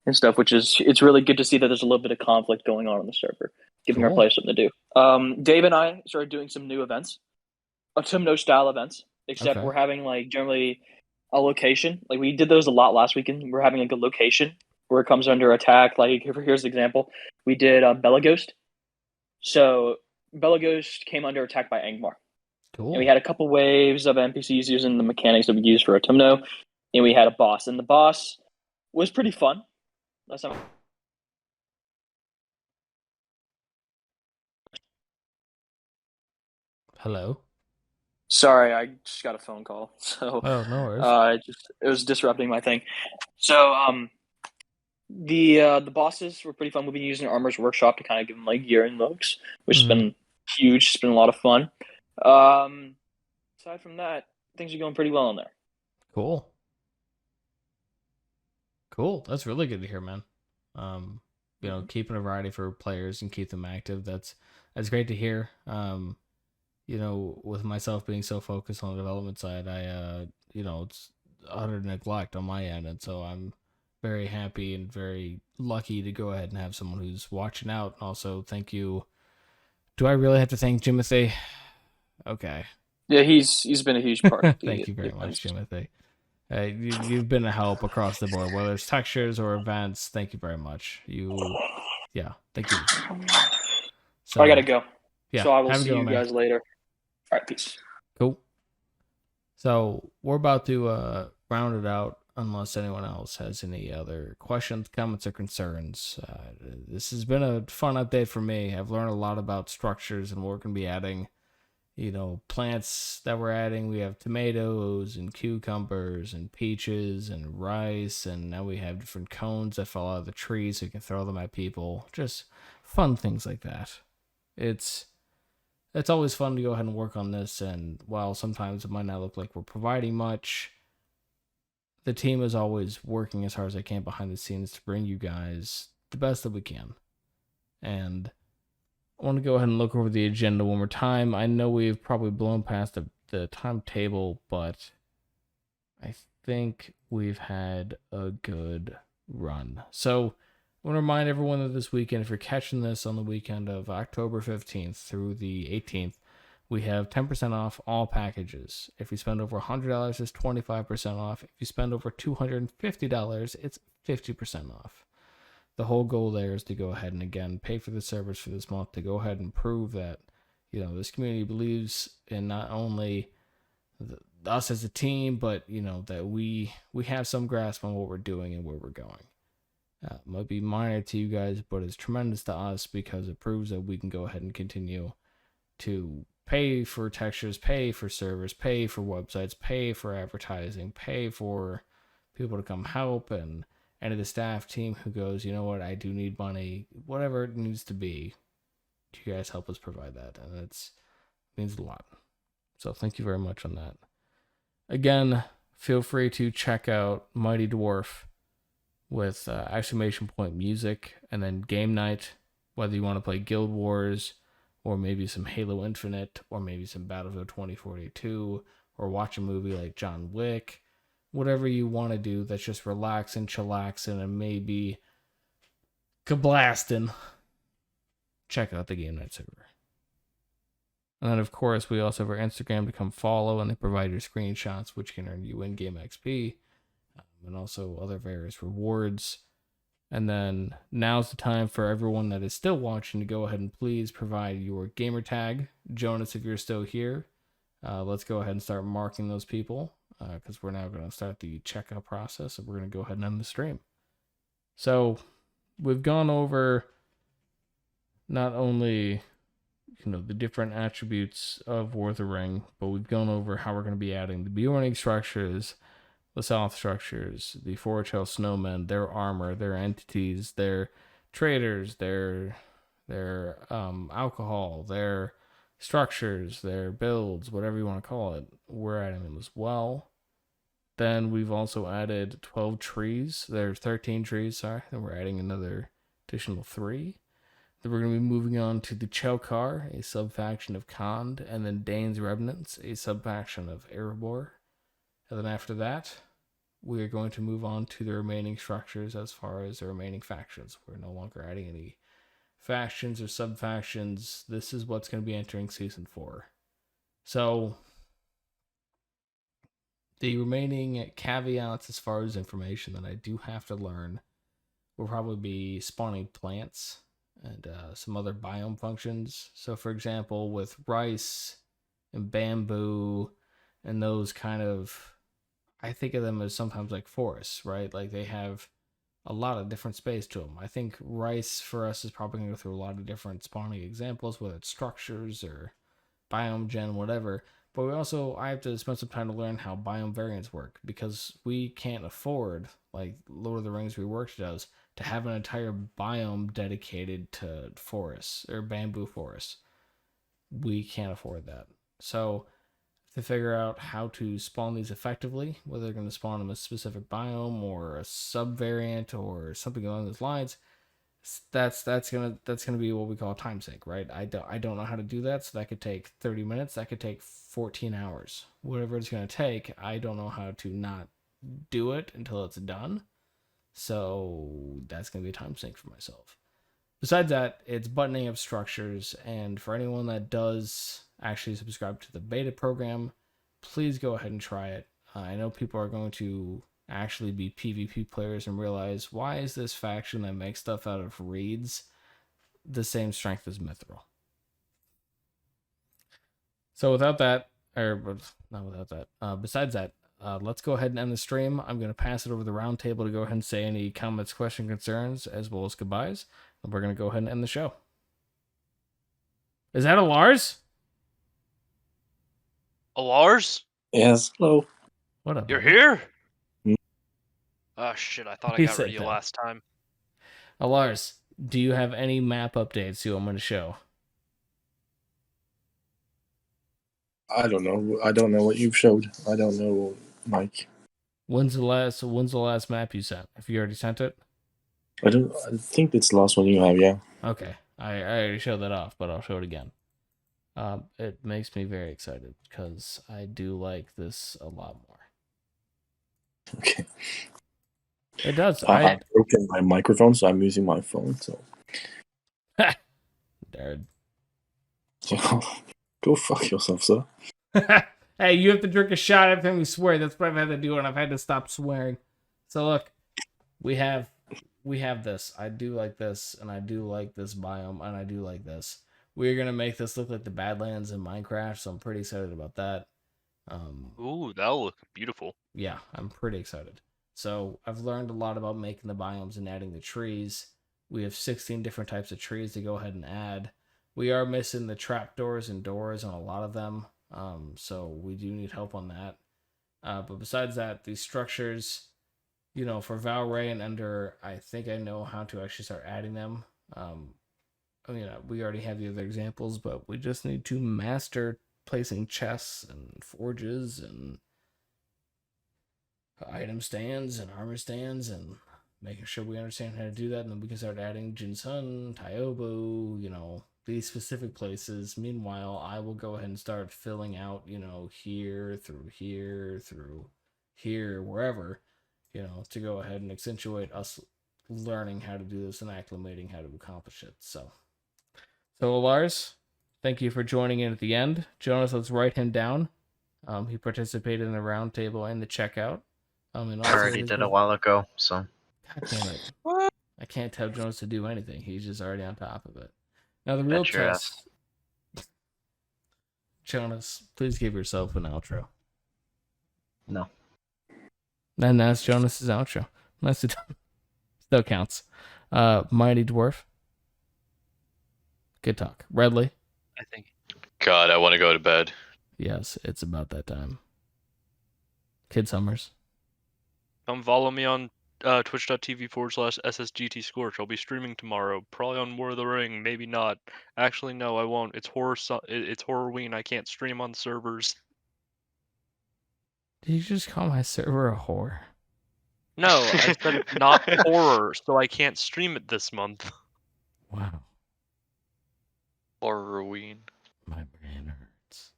and stuff, it's really good to see that there's a little bit of conflict going on the server, giving our players something to do. Dave and I started doing some new events, some no-style events, except we're having, like, generally a location. Like, we did those a lot last weekend. We're having, like, a location where it comes under attack. Like, here's the example. We did Belaghost. So, Belaghost came under attack by Angmar. Cool. And we had a couple waves of NPCs using the mechanics that we used for Autumno, and we had a boss. And the boss was pretty fun. Last time. Hello. Sorry, I just got a phone call. So no worries. It was disrupting my thing. So the bosses were pretty fun. We've been using Armor's Workshop to kind of give them like gear and looks, which has been huge. It's been a lot of fun. Aside from that, things are going pretty well in there. Cool. That's really good to hear, man. Keeping a variety for players and keep them active. That's great to hear. With myself being so focused on the development side, it's utter neglect on my end, and so I'm very happy and very lucky to go ahead and have someone who's watching out. Also, thank you. Do I really have to thank Jimothy? Okay. Yeah, he's been a huge part. Thank you very much, Jimothy. You've been a help across the board, whether it's textures or events. Thank you very much. Thank you. So I gotta go. Yeah, so I will see you guys later. All right, peace. Cool. So we're about to round it out, unless anyone else has any other questions, comments, or concerns. This has been a fun update for me. I've learned a lot about structures and what we're going to be adding. Plants that we're adding. We have tomatoes and cucumbers and peaches and rice, and now we have different cones that fall out of the trees so you can throw them at people. Just fun things like that. It's always fun to go ahead and work on this, and while sometimes it might not look like we're providing much, the team is always working as hard as they can behind the scenes to bring you guys the best that we can. And I want to go ahead and look over the agenda one more time. I know we've probably blown past the timetable, but I think we've had a good run. So I want to remind everyone that this weekend, if you're catching this on the weekend of October 15th through the 18th, we have 10% off all packages. If you spend over $100, it's 25% off. If you spend over $250, it's 50% off. The whole goal there is to go ahead and, again, pay for the service for this month, to go ahead and prove that, this community believes in not only us as a team, but, that we have some grasp on what we're doing and where we're going. Might be minor to you guys, but it's tremendous to us because it proves that we can go ahead and continue to pay for textures, pay for servers, pay for websites, pay for advertising, pay for people to come help, and any of the staff team who goes, you know what, I do need money, whatever it needs to be. You guys help us provide that, and it means a lot. So thank you very much on that. Again, feel free to check out Mighty Dwarf with exclamation point music, and then game night, whether you want to play Guild Wars, or maybe some Halo Infinite, or maybe some Battlefield 2042, or watch a movie like John Wick, whatever you want to do that's just relaxing, chillaxing, and maybe kablasting, check out the game night server. And then, of course, we also have our Instagram to come follow, and they provide your screenshots, which can earn you in-game XP, and also other various rewards. And then now's the time for everyone that is still watching to go ahead and please provide your gamer tag. Jonas, if you're still here, let's go ahead and start marking those people, because we're now going to start the checkout process, and we're going to go ahead and end the stream. So we've gone over not only the different attributes of War of the Ring, but we've gone over how we're going to be adding the Bearmen structures, the South structures, the Forge Hill Snowmen, their armor, their entities, their traders, their alcohol, their structures, their builds, whatever you want to call it. We're adding them as well. Then we've also added 12 trees. There's 13 trees, sorry. Then we're adding another additional 3. Then we're going to be moving on to the Chelkar, a sub-faction of Khand, and then Dane's Remnants, a sub-faction of Erebor. And then after that, we are going to move on to the remaining structures as far as the remaining factions. We're no longer adding any factions or sub-factions. This is what's going to be entering Season 4. So, the remaining caveats as far as information that I do have to learn will probably be spawning plants and some other biome functions. So, for example, with rice and bamboo and those kind of, I think of them as sometimes like forests, right? Like they have a lot of different space to them. I think rice for us is probably going to go through a lot of different spawning examples, whether it's structures or biome gen, whatever. But I have to spend some time to learn how biome variants work, because we can't afford, like Lord of the Rings Reworked does, to have an entire biome dedicated to forests or bamboo forests. We can't afford that. So to figure out how to spawn these effectively, whether they're going to spawn them a specific biome or a subvariant or something along those lines, that's gonna be what we call a time sink, right? I don't know how to do that, so that could take 30 minutes, that could take 14 hours, whatever it's gonna take. I don't know how to not do it until it's done, so that's gonna be a time sink for myself. Besides that, it's buttoning up structures, and for anyone that does actually subscribe to the beta program, please go ahead and try it. I know people are going to actually be PvP players and realize, why is this faction that makes stuff out of reeds the same strength as Mithril? So without that, besides that, let's go ahead and end the stream. I'm going to pass it over the round table to go ahead and say any comments, questions, concerns, as well as goodbyes. And we're going to go ahead and end the show. Is that a Lars? A Lars? Yes, hello. What up? You're buddy? here? Oh shit, I thought I got rid of you last time. Lars, do you have any map updates you want me to show? I don't know. I don't know what you've showed. I don't know, Mike. When's the last map you sent? Have you already sent it? I think it's the last one you have, yeah. Okay. I already showed that off, but I'll show it again. It makes me very excited because I do like this a lot more. Okay. It does. I've broken my microphone, so I'm using my phone. So, Nerd. Go fuck yourself, sir. Hey, you have to drink a shot every time you swear. That's what I've had to do, and I've had to stop swearing. So look, we have this. I do like this, and I do like this biome, and I do like this. We're gonna make this look like the Badlands in Minecraft, so I'm pretty excited about that. Ooh, that'll look beautiful. Yeah, I'm pretty excited. So I've learned a lot about making the biomes and adding the trees. We have 16 different types of trees to go ahead and add. We are missing the trapdoors and doors on a lot of them, so we do need help on that. But besides that, these structures, for Valray and Ender, I think I know how to actually start adding them. We already have the other examples, but we just need to master placing chests and forges and item stands and armor stands and making sure we understand how to do that, and then we can start adding Jinsun, Tyobo, these specific places. Meanwhile, I will go ahead and start filling out, here, through here, wherever, to go ahead and accentuate us learning how to do this and acclimating how to accomplish it. So Lars, thank you for joining in at the end. Jonas, let's write him down. He participated in the round table and the checkout. And I already did a while ago, so. God damn it. I can't tell Jonas to do anything. He's just already on top of it. Now the real test. Jonas, please give yourself an outro. No. And that's Jonas's outro. Nicely done. Still counts. Mighty Dwarf. Good talk. Redley. I think. God, I want to go to bed. Yes, it's about that time. Kid Summers. Come follow me on twitch.tv/SSGT Scorch. I'll be streaming tomorrow, probably on War of the Ring, maybe not. Actually, no, I won't. It's it's Horrorween. I can't stream on servers. Did you just call my server a whore? No, I said it's not horror, so I can't stream it this month. Wow. Horrorween. My brain hurts.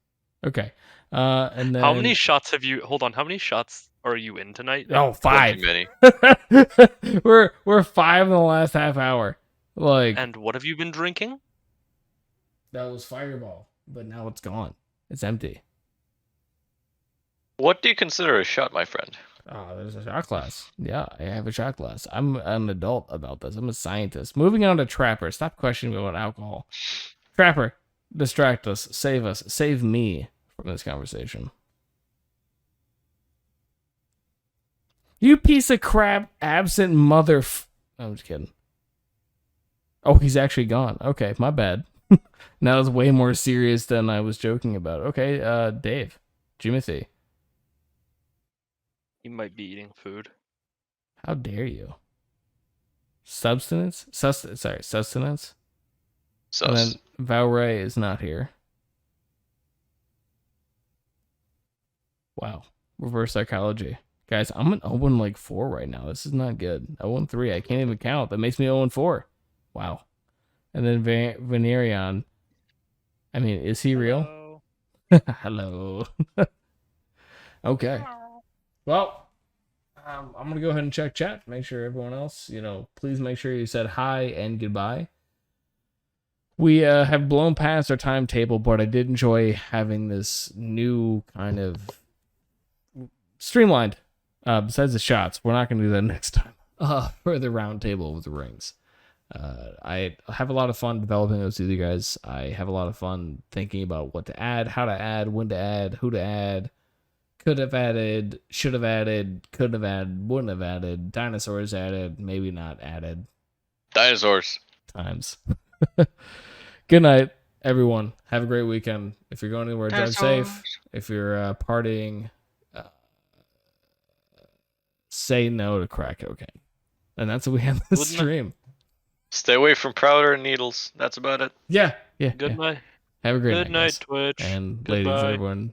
Okay. And then How many shots have you? Hold on. How many shots are you in tonight? Oh, 5. Many. we're 5 in the last half hour. And what have you been drinking? That was Fireball, but now it's gone. It's empty. What do you consider a shot, my friend? There's a shot glass. Yeah, I have a shot glass. I'm an adult about this. I'm a scientist. Moving on to Trapper. Stop questioning about alcohol. Trapper, distract us. Save me from this conversation. You piece of crap, absent mother. I'm just kidding. Oh, he's actually gone. Okay, my bad. Now it's way more serious than I was joking about. Okay, Dave, Jimothy. You might be eating food. How dare you? Sustenance. Sustenance. Sus. And then Valray is not here. Wow. Reverse psychology. Guys, I'm an 0-4 right now. This is not good. 0-3. I can't even count. That makes me 0-4. Wow. And then Venerion. I mean, is he real? Hello. Okay. Well, I'm going to go ahead and check chat. Make sure everyone else, please make sure you said hi and goodbye. We have blown past our timetable, but I did enjoy having this new kind of streamlined. Besides the shots, we're not going to do that next time. For the round table with the rings. I have a lot of fun developing those with you guys. I have a lot of fun thinking about what to add, how to add, when to add, who to add. Could have added, should have added, could have added, wouldn't have added, dinosaurs added, maybe not added. Dinosaurs. Times. Good night, everyone. Have a great weekend. If you're going anywhere, drive safe. If you're partying, say no to crack cocaine. And that's what we have this stream. Stay away from powder and needles. That's about it. Yeah. Good night. Have a great night. Good night, guys. Twitch. And Goodbye. ladies, everyone.